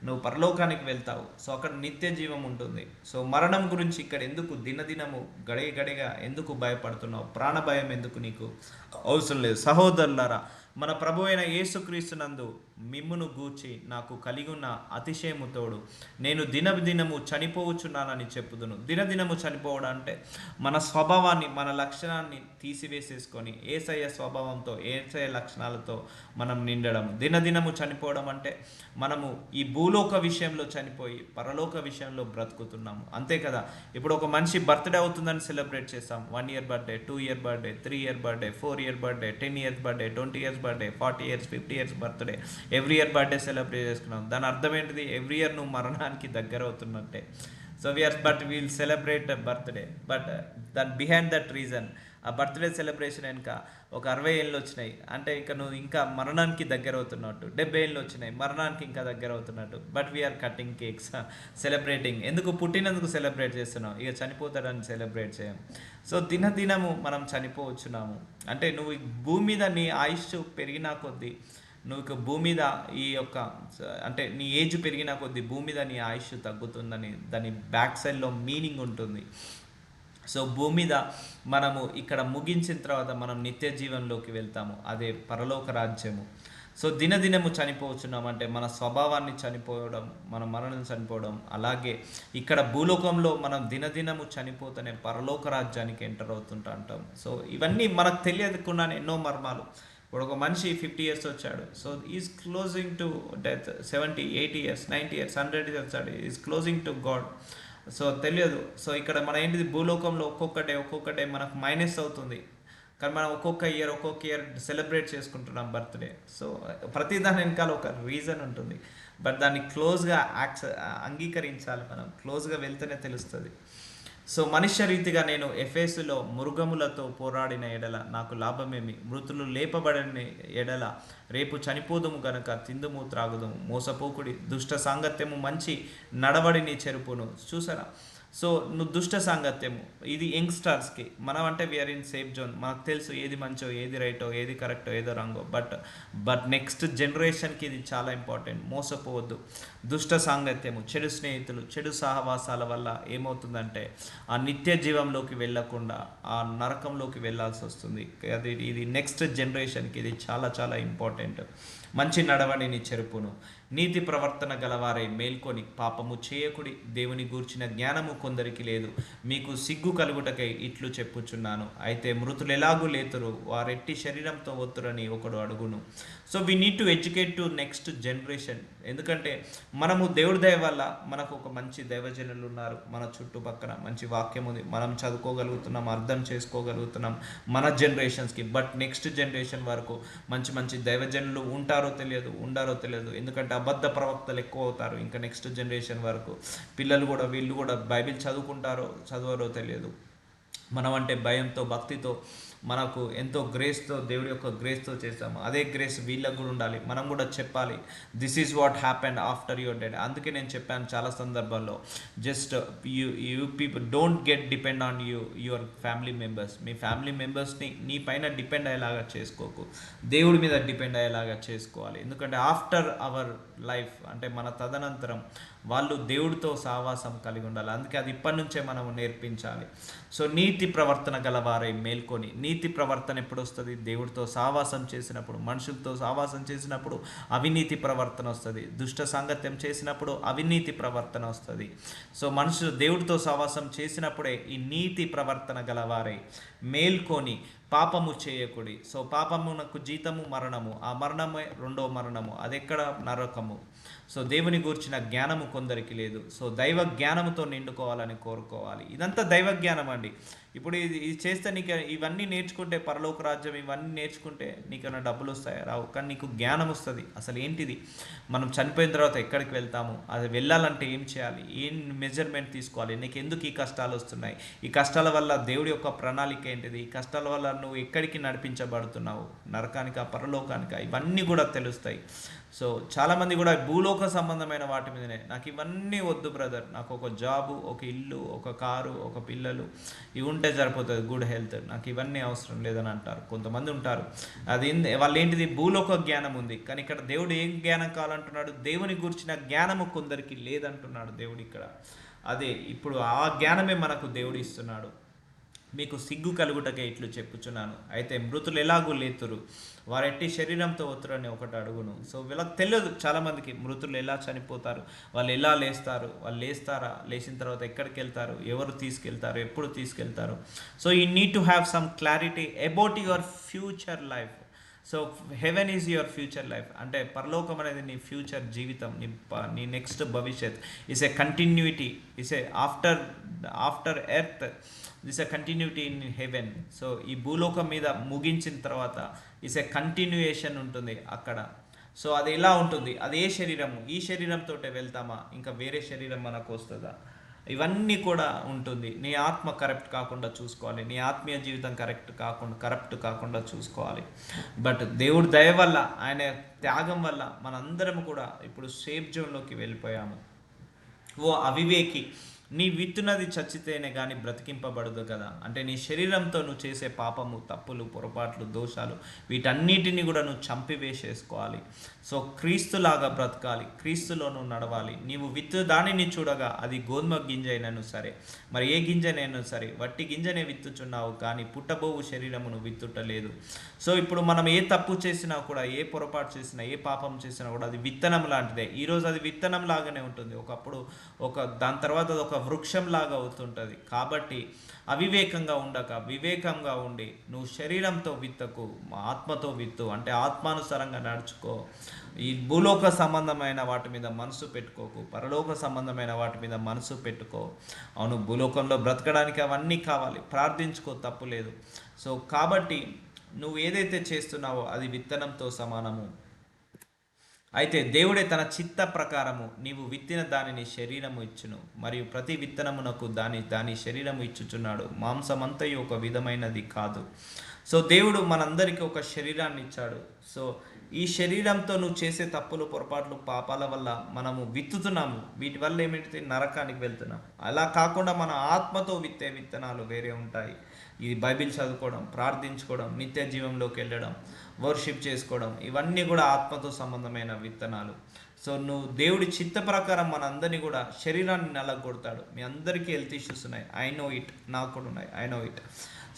నువ్వు పరలోకానికి వెళ్తావు. సో అక్కడ నిత్య జీవం ఉంటుంది. సో మరణం గురించి ఇక్కడ ఎందుకు దినదినము గడియగా ఎందుకు భయపడుతున్నావు? ప్రాణభయం ఎందుకు నీకు అవసరం లేదు. సహోదరులారా, మన ప్రభు అయిన యేసుక్రీస్తునందు మిమ్మును గూర్చి నాకు కలిగి ఉన్న అతిశయముతోడు నేను దినదినము చనిపోవచ్చున్నానని చెప్పుదును. దినదినము చనిపోవడం అంటే మన స్వభావాన్ని, మన లక్షణాన్ని తీసివేసేసుకొని యేసయ్య స్వభావంతో, యేసయ్య లక్షణాలతో మనం నిండడం. దినదినము చనిపోవడం అంటే మనము ఈ భూలోక విషయంలో చనిపోయి పరలోక విషయంలో బ్రతుకుతున్నాము. అంతే కదా. ఇప్పుడు ఒక మనిషి బర్త్డే అవుతుందని సెలబ్రేట్ చేస్తాం. 1 year birthday, 2 year birthday, 3 year birthday, 4 year birthday, 10 years birthday, 20 years birthday, 40 years, 50 years birthday, every year birthday celebrate చేసుకున్నాం. దాని అర్థం ఏంటిది? ఎవ్రీ ఇయర్ నువ్వు మరణానికి దగ్గర అవుతున్నట్టే. So we're but we'll celebrate birthday but దాని బిహైండ్ దట్ రీజన్ ఆ బర్త్డే సెలబ్రేషన్ వెనుక ఒక 60 ఏళ్ళు వచ్చినాయి అంటే ఇక నువ్వు ఇంకా మరణానికి దగ్గర అవుతున్నట్టు, 70 ఏళ్ళు వచ్చినాయి మరణానికి ఇంకా దగ్గర అవుతున్నట్టు. But we are cutting cakes celebrating. ఎందుకు పుట్టినందుకు సెలబ్రేట్ చేస్తున్నాం, ఇక చనిపోతాడని సెలబ్రేట్ చేయం. సో దినదినము మనం చనిపోవచ్చున్నాము. అంటే నువ్వు ఈ భూమి మీద నీ ఆయుష్ పెరిగినా కొద్దీ, నువ్వు ఇక భూమి మీద ఈ యొక్క అంటే నీ ఏజ్ పెరిగిన కొద్దీ భూమి మీద నీ ఆయుష్ తగ్గుతుందని దాని బ్యాక్ సైడ్లో మీనింగ్ ఉంటుంది. సో భూమి మీద మనము ఇక్కడ ముగించిన తర్వాత మనం నిత్య జీవనంలోకి వెళ్తాము, అదే పరలోక రాజ్యము. సో దినదినము చనిపోవచ్చున్నాం అంటే మన స్వభావాన్ని చనిపోవడం, మన మరణం చనిపోవడం. అలాగే ఇక్కడ భూలోకంలో మనం దినదినము చనిపోతూనే పరలోక రాజ్యానికి ఎంటర్ అవుతుంటా అంటాం. సో ఇవన్నీ మనకు తెలియకుండానే ఎన్నో మర్మాలు. ఇప్పుడు ఒక మనిషి 50 years వచ్చాడు, so is closing to death. 70, 80 years, 90 years, 100 years వచ్చాడు, is closing to God. So తెలియదు. సో ఇక్కడ మన ఏంటిది, భూలోకంలో ఒక్కొక్క డే మనకు మైనస్ అవుతుంది, కానీ మనం ఒక్కొక్క ఇయర్ సెలబ్రేట్ చేసుకుంటున్నాం బర్త్డే. సో ప్రతి దాని వెనకాల ఒక రీజన్ ఉంటుంది, బట్ దాన్ని క్లోజ్గా అంగీకరించాలి, మనం క్లోజ్గా వెళ్తేనే తెలుస్తుంది. సో మనుష్య రీతిగా నేను ఎఫెసులో మృగములతో పోరాడిన ఎడల నాకు లాభమేమి, మృతులు లేపబడిన ఎడల రేపు చనిపోదుము గనక తిందుము త్రాగుదుము, మోసపోకుడి, దుష్ట సాంగత్యము మంచి నడవడిని చెరుపును. చూసారా? సో నువ్వు దుష్ట సాంగత్యము, ఇది యంగ్స్టర్స్కి. మనం అంటే వీఆర్ ఇన్ సేఫ్ జోన్, మనకు తెలుసు ఏది మంచో, ఏది రైటో, ఏది కరెక్టో, ఏదో రాంగో. బట్ నెక్స్ట్ జనరేషన్కి ఇది చాలా ఇంపార్టెంట్. మోసపోవద్దు. దుష్ట సాంగత్యము, చెడు స్నేహితులు, చెడు సహవాసాల వల్ల ఏమవుతుందంటే ఆ నిత్య జీవంలోకి వెళ్ళకుండా ఆ నరకంలోకి వెళ్ళాల్సి వస్తుంది. ఇది నెక్స్ట్ జనరేషన్కి ఇది చాలా చాలా ఇంపార్టెంట్. మంచి నడవడిని చెరుపును, నీతి ప్రవర్తన గలవారై మేల్కొని పాపము చేయకుడి, దేవుని గూర్చిన జ్ఞానము కొందరికి లేదు, మీకు సిగ్గు కలుగుటకై ఇట్లు చెప్పుచున్నాను. అయితే మృతులు ఎలాగూ లేతురు, వారెట్టి శరీరంతో ఒత్తురని ఒకడు అడుగును. So we need to educate to next generation. ఎందుకంటే మనము దేవుడి దయ వల్ల మనకు ఒక మంచి దైవజనులు ఉన్నారు, మన చుట్టుపక్కల మంచి వాక్యం ఉంది, మనం చదువుకోగలుగుతున్నాం, అర్థం చేసుకోగలుగుతున్నాం మన జనరేషన్స్కి. బట్ నెక్స్ట్ జనరేషన్ వరకు మంచి మంచి దైవజనులు ఉంటారో తెలియదు, ఉండారో తెలియదు. ఎందుకంటే అబద్ధ ప్రవక్తలు ఎక్కువ అవుతారు ఇంకా నెక్స్ట్ జనరేషన్ వరకు. పిల్లలు కూడా వీళ్ళు కూడా బైబిల్ చదవరో తెలియదు. మనం అంటే భయంతో, భక్తితో, మనకు ఎంతో గ్రేస్తో, దేవుడి యొక్క గ్రేస్తో చేస్తాము. అదే గ్రేస్ వీళ్ళకు కూడా ఉండాలి. మనం కూడా చెప్పాలి, this is what happened after your dead. అందుకే నేను చెప్పాను చాలా సందర్భాల్లో, just you people don't get depend on your family members. Me family మెంబర్స్ని నీ పైన డిపెండ్ అయ్యేలాగా చేసుకోకు, దేవుడి మీద డిపెండ్ అయ్యేలాగా చేసుకోవాలి. ఎందుకంటే ఆఫ్టర్ అవర్ లైఫ్ అంటే మన తదనంతరం వాళ్ళు దేవుడితో సహవాసం కలిగి ఉండాలి. అందుకే అది ఇప్పటి నుంచే మనం నేర్పించాలి. సో నీతి ప్రవర్తన గలవారై మేల్కొని, నీతి ప్రవర్తన ఎప్పుడు వస్తుంది? దేవుడితో సహవాసం చేసినప్పుడు, మనుషులతో సహవాసం చేసినప్పుడు అవినీతి ప్రవర్తన వస్తుంది. దుష్ట సాంగత్యం చేసినప్పుడు అవినీతి ప్రవర్తన వస్తుంది. సో మనుషులు దేవుడితో సహవాసం చేసినప్పుడే ఈ నీతి ప్రవర్తన గలవారై మేల్కొని పాపము చేయకుడి. సో పాపమునకు జీతము మరణము, ఆ మరణమే రెండవ మరణము, అది ఎక్కడ? నరకము. సో దేవుని గూర్చిన జ్ఞానము కొందరికి లేదు. సో దైవ జ్ఞానముతో నిండుకోవాలని కోరుకోవాలి. ఇదంతా దైవ జ్ఞానం అండి. ఇప్పుడు ఇది చేస్తే నీకు ఇవన్నీ నేర్చుకుంటే, పరలోక రాజ్యం ఇవన్నీ నేర్చుకుంటే నీకన్నా డబ్బులు వస్తాయి? రావు. కానీ నీకు జ్ఞానం వస్తుంది. అసలు ఏంటిది, మనం చనిపోయిన తర్వాత ఎక్కడికి వెళ్తాము, అది వెళ్ళాలంటే ఏం చేయాలి, ఏం మెజర్మెంట్ తీసుకోవాలి, నీకు ఎందుకు ఈ కష్టాలు వస్తున్నాయి, ఈ కష్టాల వల్ల దేవుడి యొక్క ప్రణాళిక ఏంటిది, ఈ కష్టాల వల్ల నువ్వు ఎక్కడికి నడిపించబడుతున్నావు, నరకానికా పరలోకానికా, ఇవన్నీ కూడా తెలుస్తాయి. సో చాలామంది కూడా భూలోక సంబంధమైన వాటి మీదనే, నాకు ఇవన్నీ వద్దు బ్రదర్, నాకు ఒక జాబు, ఒక ఇల్లు, ఒక కారు, ఒక పిల్లలు, ఇవి ఉంటే సరిపోతుంది, గుడ్ హెల్త్, నాకు ఇవన్నీ అవసరం లేదని అంటారు. కొంతమంది ఉంటారు, అది వాళ్ళు ఏంటిది, భూలోక జ్ఞానం ఉంది, కానీ ఇక్కడ దేవుడు ఏం జ్ఞానం కావాలంటున్నాడు, దేవుని గురించిన జ్ఞానము కొందరికి లేదంటున్నాడు దేవుడు ఇక్కడ. అదే ఇప్పుడు ఆ జ్ఞానమే మనకు దేవుడు ఇస్తున్నాడు. మీకు సిగ్గు కలుగుటకే ఇట్లు చెప్పుచున్నాను. అయితే మృతులు ఎలాగూ లేతురు, వారెట్టి శరీరంతో ఒత్తురని ఒకటి అడుగును. సో వీళ్ళకి తెలియదు చాలామందికి మృతులు ఎలా చనిపోతారు, వాళ్ళు ఎలా లేస్తారు, వాళ్ళు లేస్తారా, లేచిన తర్వాత ఎక్కడికి వెళ్తారు, ఎవరు తీసుకెళ్తారు, ఎప్పుడు తీసుకెళ్తారు. So you need to have some clarity about your future life. So heaven is your future life, అంటే పరలోకం అనేది నీ ఫ్యూచర్ జీవితం, నీ నెక్స్ట్ భవిష్యత్. Is a continuity, is a after earth, this a continuity in heaven. So ఈ భూలోకం మీద ముగించిన తర్వాత ఇస్ ఎ కంటిన్యూయేషన్ ఉంటుంది అక్కడ. సో అది ఎలా ఉంటుంది, అది ఏ శరీరము, ఈ శరీరంతో వెళ్తామా, ఇంకా వేరే శరీరం మనకు వస్తుందా? ఇవన్నీ కూడా ఉంటుంది. నీ ఆత్మ కరెక్ట్ కాకుండా చూసుకోవాలి, నీ ఆత్మీయ జీవితం కరప్ట్ కాకుండా చూసుకోవాలి. బట్ దేవుడి దయ వల్ల, ఆయన త్యాగం వల్ల మనందరం కూడా ఇప్పుడు సేఫ్ జోన్లోకి వెళ్ళిపోయాము. ఓ అవివేకి, నీ విత్తునది చచ్చితేనే కానీ బ్రతికింపబడదు కదా. అంటే నీ శరీరంతో నువ్వు చేసే పాపము, తప్పులు, పొరపాట్లు, దోషాలు, వీటన్నిటిని కూడా నువ్వు చంపివేసేసుకోవాలి. సో క్రీస్తులాగా బ్రతకాలి, క్రీస్తులో నువ్వు నడవాలి. నీవు విత్తు దానిని చూడగా అది గోధుమ గింజ అయినను సరే, మరి ఏ గింజనైనా సరే, వట్టి గింజనే విత్తుచున్నావు కానీ పుట్టబోవు శరీరమును విత్తుటలేదు. సో ఇప్పుడు మనం ఏ తప్పు చేసినా కూడా, ఏ పొరపాటు చేసినా, ఏ పాపం చేసినా కూడా అది విత్తనం లాంటిదే. ఈరోజు అది విత్తనం లాగానే ఉంటుంది, ఒకప్పుడు దాని తర్వాత అది ఒక వృక్షం లాగా అవుతుంటుంది. కాబట్టి అవివేకంగా ఉండక వివేకంగా ఉండి నువ్వు శరీరంతో విత్తకు, ఆత్మతో విత్తు. అంటే ఆత్మానుసారంగా నడుచుకో. ఈ భూలోక సంబంధమైన వాటి మీద మనసు పెట్టుకోకు, పరలోక సంబంధమైన వాటి మీద మనసు పెట్టుకో. అవును, భూలోకంలో బ్రతకడానికి అవన్నీ కావాలి, ప్రార్థించుకో, తప్పు లేదు. సో కాబట్టి నువ్వు ఏదైతే చేస్తున్నావో అది విత్తనంతో సమానము. అయితే దేవుడే తన చిత్త ప్రకారము నీవు విత్తిన దానిని శరీరము ఇచ్చును, మరియు ప్రతి విత్తనమునకు దాని శరీరము ఇచ్చుచున్నాడు. మాంసమంతయు ఒక విధమైనది కాదు. సో దేవుడు మనందరికీ ఒక శరీరాన్ని ఇచ్చాడు. సో ఈ శరీరంతో నువ్వు చేసే తప్పులు, పొరపాట్లు, పాపాల వల్ల మనము విత్తుతున్నాము. వీటి వల్ల ఏమిటి, నరకానికి వెళ్తున్నాం. అలా కాకుండా మన ఆత్మతో విత్తే విత్తనాలు వేరే ఉంటాయి. ఇది బైబిల్ చదువుకోవడం, ప్రార్థించుకోవడం, నిత్య జీవంలోకి వెళ్ళడం, వర్షిప్ చేసుకోవడం, ఇవన్నీ కూడా ఆత్మతో సంబంధమైన విత్తనాలు. సో నువ్వు దేవుడి చిత్త ప్రకారం మనందరినీ కూడా శరీరాన్ని నలగొడతాడు. మీ అందరికీ హెల్త్ ఇష్యూస్ ఉన్నాయి, ఐ నో ఇట్, నాకు కూడా ఉన్నాయి, ఐ నో ఇట్.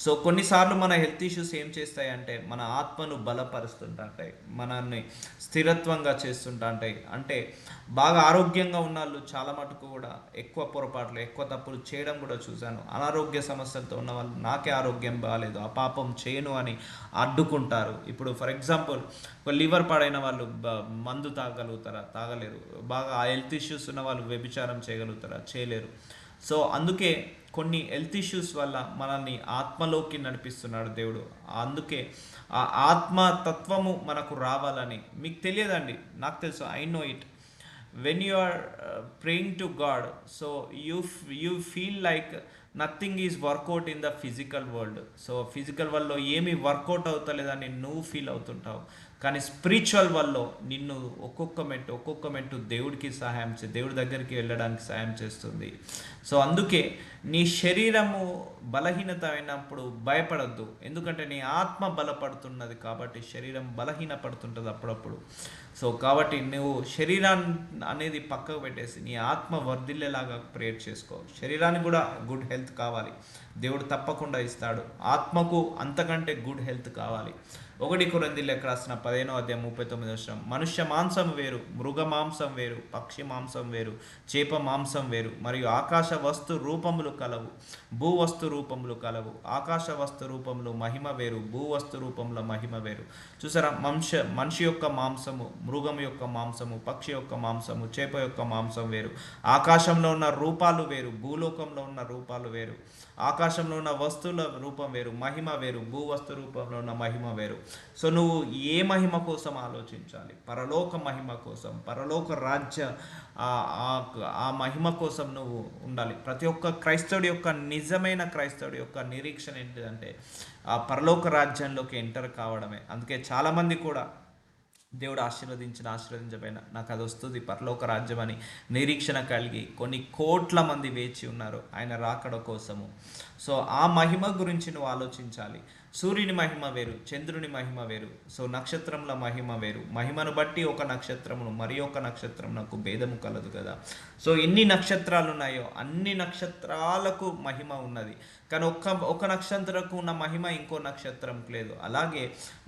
సో కొన్నిసార్లు మన హెల్త్ ఇష్యూస్ ఏం చేస్తాయి అంటే మన ఆత్మను బలపరుస్తుంటాయి, మనల్ని స్థిరత్వంగా చేస్తుంటాయి. అంటే బాగా ఆరోగ్యంగా ఉన్న వాళ్ళు చాలా మటుకు కూడా ఎక్కువ పొరపాట్లు, ఎక్కువ తప్పులు చేయడం కూడా చూశాను. అనారోగ్య సమస్యలతో ఉన్న వాళ్ళు, నాకే ఆరోగ్యం బాగాలేదు, ఆ పాపం చేయను అని అడ్డుకుంటారు. ఇప్పుడు ఫర్ ఎగ్జాంపుల్ ఒక లివర్ పాడైన వాళ్ళు మందు తాగలుగుతారా? తాగలేరు. బాగా ఆ హెల్త్ ఇష్యూస్ ఉన్న వాళ్ళు వ్యభిచారం చేయగలుగుతారా? చేయలేరు. సో అందుకే కొన్ని హెల్త్ ఇష్యూస్ వల్ల మనల్ని ఆత్మలోకి నడిపిస్తున్నాడు దేవుడు. అందుకే ఆ ఆత్మతత్వము మనకు రావాలని. మీకు తెలియదండి, నాకు తెలుసు, I know it. When you are praying to God, so you feel like nothing is work out in the physical world. So physical వరల్డ్లో ఏమీ వర్కౌట్ అవుతలేదని నువ్వు ఫీల్ అవుతుంటావు. కానీ స్పిరిచువల్ వరల్డ్లో నిన్ను ఒక్కొక్క మెట్టు దేవుడికి దేవుడి దగ్గరికి వెళ్ళడానికి సహాయం చేస్తుంది. సో అందుకే నీ శరీరము బలహీనత అయినప్పుడు భయపడద్దు, ఎందుకంటే నీ ఆత్మ బలపడుతున్నది కాబట్టి శరీరం బలహీనపడుతుంటుంది అప్పుడప్పుడు. సో కాబట్టి నువ్వు శరీరాన్ని అనేది పక్కకు పెట్టేసి నీ ఆత్మ వర్ధిల్లేలాగా ప్రేయర్ చేసుకో. శరీరానికి కూడా గుడ్ హెల్త్ కావాలి, దేవుడు తప్పకుండా ఇస్తాడు. ఆత్మకు అంతకంటే గుడ్ హెల్త్ కావాలి. 1 కొరింథీయులకు రాసిన 15:39 మనుష్య మాంసం వేరు, మృగ మాంసం వేరు, పక్షి మాంసం వేరు, చేప మాంసం వేరు, మరియు ఆకాశ వస్తు రూపములు కలవు, భూవస్తు రూపములు కలవు. ఆకాశ వస్తు రూపంలో మహిమ వేరు, భూవస్తు రూపంలో మహిమ వేరు. చూసారా, మనిషి యొక్క మాంసము, మృగం యొక్క మాంసము, పక్షి యొక్క మాంసము, చేప యొక్క మాంసం వేరు. ఆకాశంలో ఉన్న రూపాలు వేరు, భూలోకంలో ఉన్న రూపాలు వేరు. ఆకాశంలో ఉన్న వస్తువుల రూపం వేరు, మహిమ వేరు, భూవస్తు రూపంలో ఉన్న మహిమ వేరు. సో నువ్వు ఏ మహిమ కోసం ఆలోచించాలి? పరలోక మహిమ కోసం, పరలోక రాజ్య ఆ మహిమ కోసం నువ్వు ఉండాలి. ప్రతి ఒక్క క్రైస్తవుడి యొక్క, నిజమైన క్రైస్తవుడి యొక్క నిరీక్షణ ఏంటిదంటే ఆ పరలోక రాజ్యంలోకి ఎంటర్ కావడమే. అందుకే చాలామంది కూడా దేవుడు ఆశీర్వదించబోయిన నాకు అది వస్తుంది పరలోక రాజ్యం అని నిరీక్షణ కలిగి కొన్ని కోట్ల మంది వేచి ఉన్నారు ఆయన రాకడ కోసము. సో ఆ మహిమ గురించి నువ్వు ఆలోచించాలి. సూర్యుని మహిమ వేరు, చంద్రుని మహిమ వేరు. సో నక్షత్రముల మహిమ వేరు. మహిమను బట్టి ఒక నక్షత్రమును మరి ఒక నక్షత్రమునకు భేదము కలదు కదా. సో ఎన్ని నక్షత్రాలు ఉన్నాయో అన్ని నక్షత్రాలకు మహిమ ఉన్నది, కానీ ఒక నక్షత్రకు ఉన్న మహిమ ఇంకో నక్షత్రంకి లేదు. అలాగే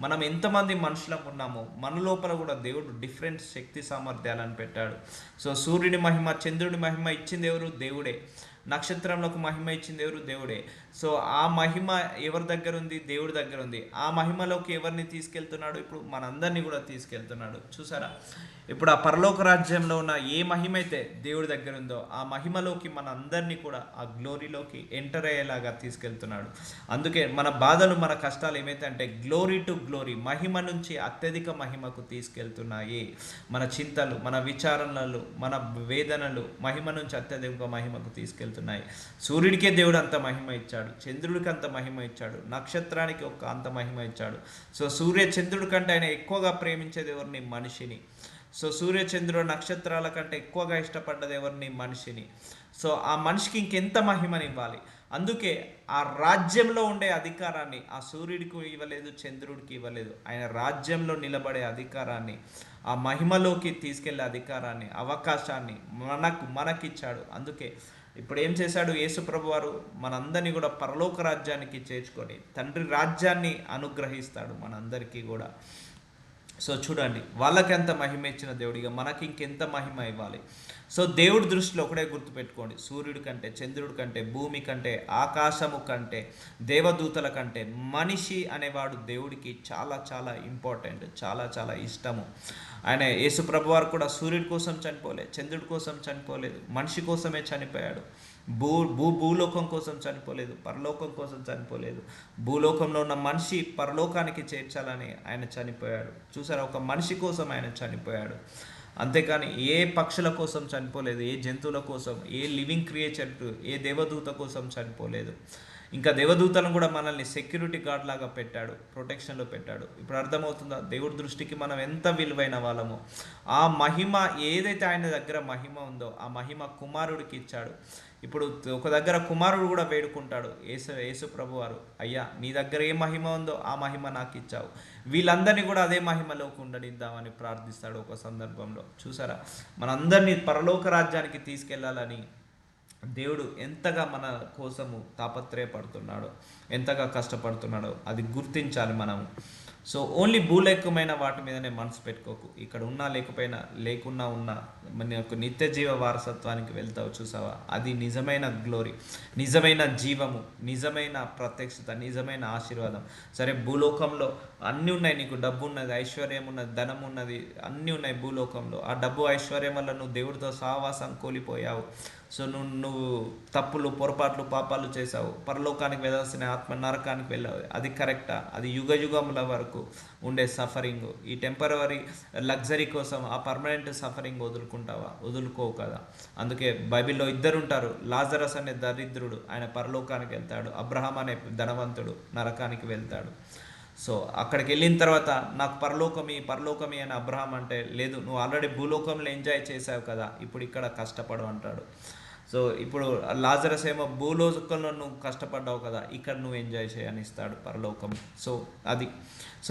మనం ఎంతమంది మనుషులకు ఉన్నామో మన లోపల కూడా దేవుడు డిఫరెంట్ శక్తి సామర్థ్యాలను పెట్టాడు. సో సూర్యుని మహిమ, చంద్రుని మహిమ ఇచ్చింది ఎవరు? దేవుడే. నక్షత్రంలోకి మహిమ ఇచ్చింది ఎవరు? దేవుడే. సో ఆ మహిమ ఎవరి దగ్గర ఉంది? దేవుడి దగ్గర ఉంది. ఆ మహిమలోకి ఎవరిని తీసుకెళ్తున్నాడు? ఇప్పుడు మనందరినీ కూడా తీసుకెళ్తున్నాడు. చూసారా, ఇప్పుడు ఆ పరలోక రాజ్యంలో ఉన్న ఏ మహిమ అయితే దేవుడి దగ్గర ఉందో ఆ మహిమలోకి మన అందరినీ కూడా ఆ గ్లోరీలోకి ఎంటర్ అయ్యేలాగా తీసుకెళ్తున్నాడు. అందుకే మన బాధలు, మన కష్టాలు ఏమైతే అంటే గ్లోరీ టు గ్లోరీ, మహిమ నుంచి అత్యధిక మహిమకు తీసుకెళ్తున్నాయి. మన చింతలు, మన విచారణలు, మన వేదనలు మహిమ నుంచి అత్యధిక మహిమకు తీసుకెళ్తున్నాయి. తీసుకెళ్తున్నాయి. సూర్యుడికే దేవుడు అంత మహిమ ఇచ్చాడు, చంద్రుడికి అంత మహిమ ఇచ్చాడు, నక్షత్రానికి అంత మహిమ ఇచ్చాడు. సో సూర్య చంద్రుడి కంటే ఆయన ఎక్కువగా ప్రేమించేది ఎవరిని? మనిషిని. సో సూర్య చంద్రుడు నక్షత్రాల కంటే ఎక్కువగా ఇష్టపడ్డది ఎవరిని? మనిషిని. సో ఆ మనిషికి ఇంకెంత మహిమని ఇవ్వాలి? అందుకే ఆ రాజ్యంలో ఉండే అధికారాన్ని ఆ సూర్యుడికి ఇవ్వలేదు, చంద్రుడికి ఇవ్వలేదు. ఆయన రాజ్యంలో నిలబడే అధికారాన్ని, ఆ మహిమలోకి తీసుకెళ్లే అధికారాన్ని, అవకాశాన్ని మనకిచ్చాడు. అందుకే ఇప్పుడు ఏం చేశాడు యేసుప్రభు వారు? మనందరినీ కూడా పరలోక రాజ్యానికి చేర్చుకొని తండ్రి రాజ్యాన్ని అనుగ్రహిస్తాడు మనందరికీ కూడా. సో చూడండి, వాళ్ళకి ఎంత మహిమ ఇచ్చిన దేవుడిగా మనకి ఇంకెంత మహిమ ఇవ్వాలి. సో దేవుడి దృష్టిలో ఒకటే గుర్తుపెట్టుకోండి, సూర్యుడి కంటే, చంద్రుడి కంటే, భూమి కంటే, ఆకాశము కంటే, దేవదూతల కంటే మనిషి అనేవాడు దేవుడికి చాలా చాలా ఇంపార్టెంట్, చాలా చాలా ఇష్టము. ఆయన యేసుప్రభు వారు కూడా సూర్యుడి కోసం చనిపోలేదు, చంద్రుడి కోసం చనిపోలేదు, మనిషి కోసమే చనిపోయాడు. భూలోకం కోసం చనిపోలేదు, పరలోకం కోసం చనిపోలేదు. భూలోకంలో ఉన్న మనిషి పరలోకానికి చేర్చాలని ఆయన చనిపోయాడు. చూసారా, ఒక మనిషి కోసం ఆయన చనిపోయాడు. అంతేకాని ఏ పక్షుల కోసం చనిపోలేదు, ఏ జంతువుల కోసం, ఏ లివింగ్ క్రియేచర్, ఏ దేవదూత కోసం చనిపోలేదు. ఇంకా దేవదూతలను కూడా మనల్ని సెక్యూరిటీ గార్డ్ లాగా పెట్టాడు, ప్రొటెక్షన్లో పెట్టాడు. ఇప్పుడు అర్థమవుతుందా దేవుడి దృష్టికి మనం ఎంత విలువైన వాళ్ళమో? ఆ మహిమ ఏదైతే ఆయన దగ్గర మహిమ ఉందో ఆ మహిమ కుమారుడికి ఇచ్చాడు. ఇప్పుడు ఒక దగ్గర కుమారుడు కూడా వేడుకుంటాడు, యేసు ప్రభు వారు, అయ్యా నీ దగ్గర ఏ మహిమ ఉందో ఆ మహిమ నాకు ఇచ్చావు, వీళ్ళందరినీ కూడా అదే మహిమలోకి ఉండనిద్దామని ప్రార్థిస్తాడు ఒక సందర్భంలో. చూసారా, మనందరినీ పరలోక రాజ్యానికి తీసుకెళ్లాలని దేవుడు ఎంతగా మన కోసము తాపత్రయపడుతున్నాడో, ఎంతగా కష్టపడుతున్నాడో అది గుర్తించాలి మనము. సో ఓన్లీ భూలేకమైన వాటి మీదనే మనసు పెట్టుకోకు. ఇక్కడ ఉన్నా లేకున్నా ఉన్నా మనకు నిత్య జీవ వారసత్వానికి వెళ్తావు. చూసావా, అది నిజమైన గ్లోరీ, నిజమైన జీవము, నిజమైన ప్రత్యక్షత, నిజమైన ఆశీర్వాదం. సరే, భూలోకంలో అన్నీ ఉన్నాయి, నీకు డబ్బు ఉన్నది, ఐశ్వర్యం ఉన్నది, ధనం ఉన్నది, అన్నీ ఉన్నాయి భూలోకంలో. ఆ డబ్బు ఐశ్వర్యం వల్ల నువ్వు దేవుడితో సహవాసం కోల్పోయావు. సో నువ్వు తప్పులు, పొరపాట్లు, పాపాలు చేసావు, పరలోకానికి వెళ్ళాల్సిన ఆత్మ నరకానికి వెళ్ళావు. అది కరెక్టా? అది యుగముల వరకు ఉండే సఫరింగ్. ఈ టెంపరవరీ లగ్జరీ కోసం ఆ పర్మనెంట్ సఫరింగ్ వదులుకోవు కదా. అందుకే బైబిల్లో ఇద్దరు ఉంటారు, లాజరస్ అనే దరిద్రుడు ఆయన పరలోకానికి వెళ్తాడు, అబ్రహాం అనే ధనవంతుడు నరకానికి వెళ్తాడు. సో అక్కడికి వెళ్ళిన తర్వాత నాకు పరలోకమి అని అబ్రహాం అంటే, లేదు నువ్వు ఆల్రెడీ భూలోకంలో ఎంజాయ్ చేసావు కదా, ఇప్పుడు ఇక్కడ కష్టపడు అంటాడు. సో ఇప్పుడు లాజరస్ ఏమో భూలోకంలో నువ్వు కష్టపడ్డావు కదా, ఇక్కడ నువ్వు ఎంజాయ్ చేయని ఇస్తాడు పరలోకం. సో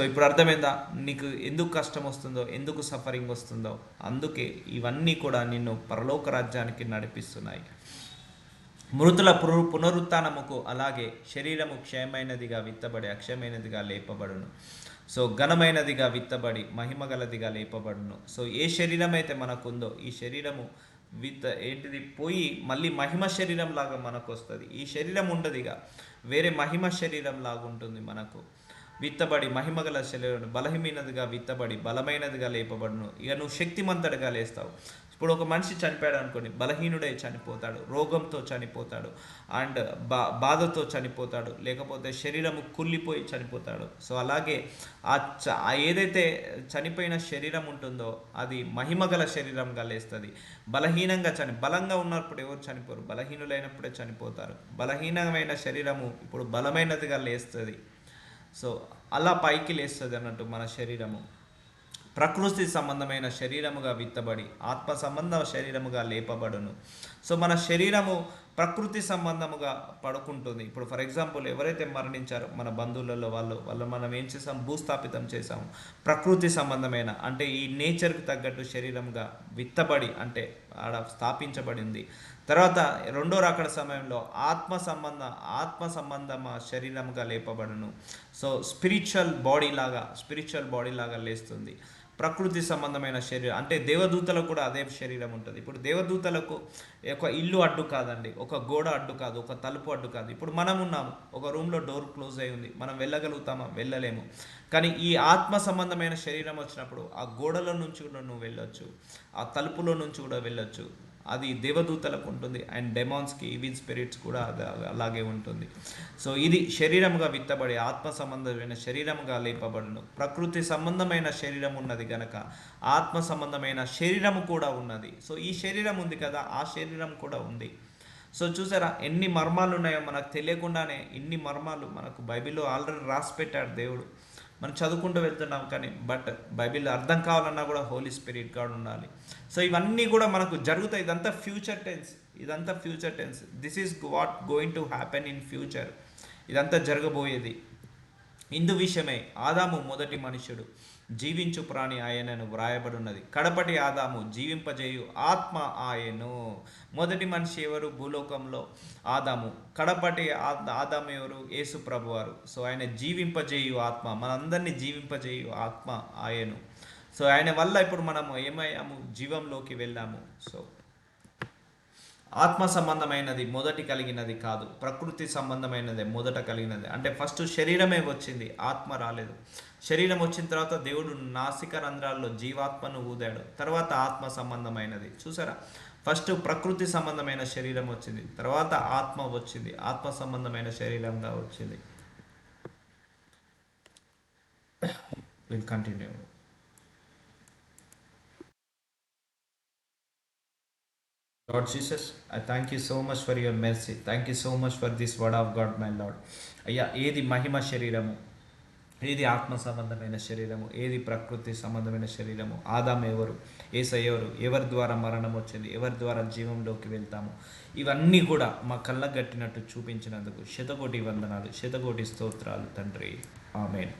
ఇప్పుడు అర్థమైందా నీకు ఎందుకు కష్టం వస్తుందో, ఎందుకు సఫరింగ్ వస్తుందో? అందుకే ఇవన్నీ కూడా నిన్ను పరలోక రాజ్యానికి నడిపిస్తున్నాయి. మృతుల పునరుత్థానముకు అలాగే శరీరము క్షయమైనదిగా విత్తబడి అక్షయమైనదిగా లేపబడును. సో ఘనమైనదిగా విత్తబడి మహిమగలదిగా లేపబడును. సో ఏ శరీరం అయితే మనకుందో ఈ శరీరము పోయి మళ్ళీ మహిమ శరీరం లాగా మనకు వస్తుంది. ఈ శరీరం ఉండదిగా వేరే మహిమ శరీరం లాగా ఉంటుంది మనకు. విత్తబడి మహిమగల శరీరం బలహీనదిగా విత్తబడి బలమైనదిగా లేపబడును. ఇక నువ్వు శక్తిమంతుడిగా లేస్తావు. ఇప్పుడు ఒక మనిషి చనిపోయాడు అనుకోండి, బలహీనుడై చనిపోతాడు, రోగంతో చనిపోతాడు, అండ్ బాధతో చనిపోతాడు, లేకపోతే శరీరము కుళ్ళిపోయి చనిపోతాడు. సో అలాగే ఏదైతే చనిపోయిన శరీరం ఉంటుందో అది మహిమగల శరీరంగా లేస్తుంది. బలంగా ఉన్నప్పుడు ఎవరు చనిపోరు, బలహీనులైనప్పుడే చనిపోతారు. బలహీనమైన శరీరము ఇప్పుడు బలమైనదిగా లేస్తుంది. సో అలా పైకి లేస్తుంది అన్నట్టు మన శరీరము. ప్రకృతి సంబంధమైన శరీరముగా విత్తబడి ఆత్మ సంబంధ శరీరముగా లేపబడును. సో మన శరీరము ప్రకృతి సంబంధముగా పడుకుంటుంది. ఇప్పుడు ఫర్ ఎగ్జాంపుల్ ఎవరైతే మరణించారో మన బంధువులలో వాళ్ళు మనం ఏం చేసాం, భూస్థాపితం చేసాము. ప్రకృతి సంబంధమైన అంటే ఈ నేచర్కి తగ్గట్టు శరీరంగా విత్తబడి అంటే ఆడ స్థాపించబడింది. తర్వాత రెండో రాకడ సమయంలో ఆత్మ సంబంధ శరీరముగా లేపబడును. సో స్పిరిచువల్ బాడీ లాగా లేస్తుంది. ప్రకృతి సంబంధమైన శరీరం అంటే దేవదూతలకు కూడా అదే శరీరం ఉంటుంది. ఇప్పుడు దేవదూతలకు ఒక ఇల్లు అడ్డు కాదండి, ఒక గోడ అడ్డు కాదు, ఒక తలుపు అడ్డు కాదు. ఇప్పుడు మనం ఉన్నాము, ఒక రూమ్లో డోర్ క్లోజ్ అయి ఉంది, మనం వెళ్ళగలుగుతామా? వెళ్ళలేము. కానీ ఈ ఆత్మ సంబంధమైన శరీరం వచ్చినప్పుడు ఆ గోడలో నుంచి కూడా నువ్వు వెళ్ళొచ్చు, ఆ తలుపులో నుంచి కూడా వెళ్ళొచ్చు. అది దేవదూతలకు ఉంటుంది, అండ్ డెమాన్స్కి, ఈవిల్ స్పిరిట్స్ కూడా అలాగే ఉంటుంది. సో ఇది శరీరముగా విత్తబడి ఆత్మ సంబంధమైన శరీరముగా లేపబడును. ప్రకృతి సంబంధమైన శరీరం ఉన్నది గనక ఆత్మ సంబంధమైన శరీరము కూడా ఉన్నది. సో ఈ శరీరం ఉంది కదా, ఆ శరీరం కూడా ఉంది. సో చూసారా ఎన్ని మర్మాలు ఉన్నాయో మనకు తెలియకుండానే, ఇన్ని మర్మాలు మనకు బైబిల్లో ఆల్రెడీ రాసి పెట్టాడు దేవుడు. మనం చదువుకుంటూ వెళ్తున్నాం కానీ బైబిల్ అర్థం కావాలన్నా కూడా హోలీ స్పిరిట్ గాడ్ ఉండాలి. సో ఇవన్నీ కూడా మనకు జరుగుతాయి. ఇదంతా ఫ్యూచర్ టెన్స్, ఇదంతా future tense. This is what going to happen in future. ఇదంతా జరగబోయేది. ఇందు విషయమై ఆదాము మొదటి మనుష్యుడు, జీవించు ప్రాణి ఆయనను వ్రాయబడున్నది. కడపటి ఆదాము జీవింపజేయు ఆత్మ ఆయను. మొదటి మనిషి ఎవరు భూలోకంలో? ఆదాము. కడపటి ఆదాము ఎవరు? యేసు ప్రభువారు. సో ఆయన జీవింపజేయు ఆత్మ, మనందరినీ జీవింపజేయు ఆత్మ ఆయను. సో ఆయన వల్ల ఇప్పుడు మనము ఏమయ్యాము? జీవంలోకి వెళ్ళాము. సో ఆత్మ సంబంధమైనది మొదటి కలిగినది కాదు, ప్రకృతి సంబంధమైనదే మొదట కలిగినది. అంటే ఫస్ట్ శరీరమే వచ్చింది, ఆత్మ రాలేదు. శరీరం వచ్చిన తర్వాత దేవుడు నాసిక రంధ్రాల్లో జీవాత్మను ఊదాడు, తర్వాత ఆత్మ సంబంధమైనది. చూసారా, ఫస్ట్ ప్రకృతి సంబంధమైన శరీరం వచ్చింది, తర్వాత ఆత్మ వచ్చింది, ఆత్మ సంబంధమైన శరీరంగా వచ్చింది. Will continue. Lord Jesus, I thank you so much for your mercy. Thank you so much for this word of God, my Lord. అయ్యా, ఏది మహిమ శరీరము, ఏది ఆత్మ సంబంధమైన శరీరము, ఏది ప్రకృతి సంబంధమైన శరీరము, ఆదాము ఎవరు, యేసయ్య ఎవరు, ఎవరి ద్వారా మరణం వచ్చింది, ఎవరి ద్వారా జీవంలోకి వెళ్తాము, ఇవన్నీ కూడా మా కళ్ళకు గట్టినట్టు చూపించినందుకు శతకోటి వందనాలు, శతకోటి స్తోత్రాలు తండ్రి. ఆమేన్.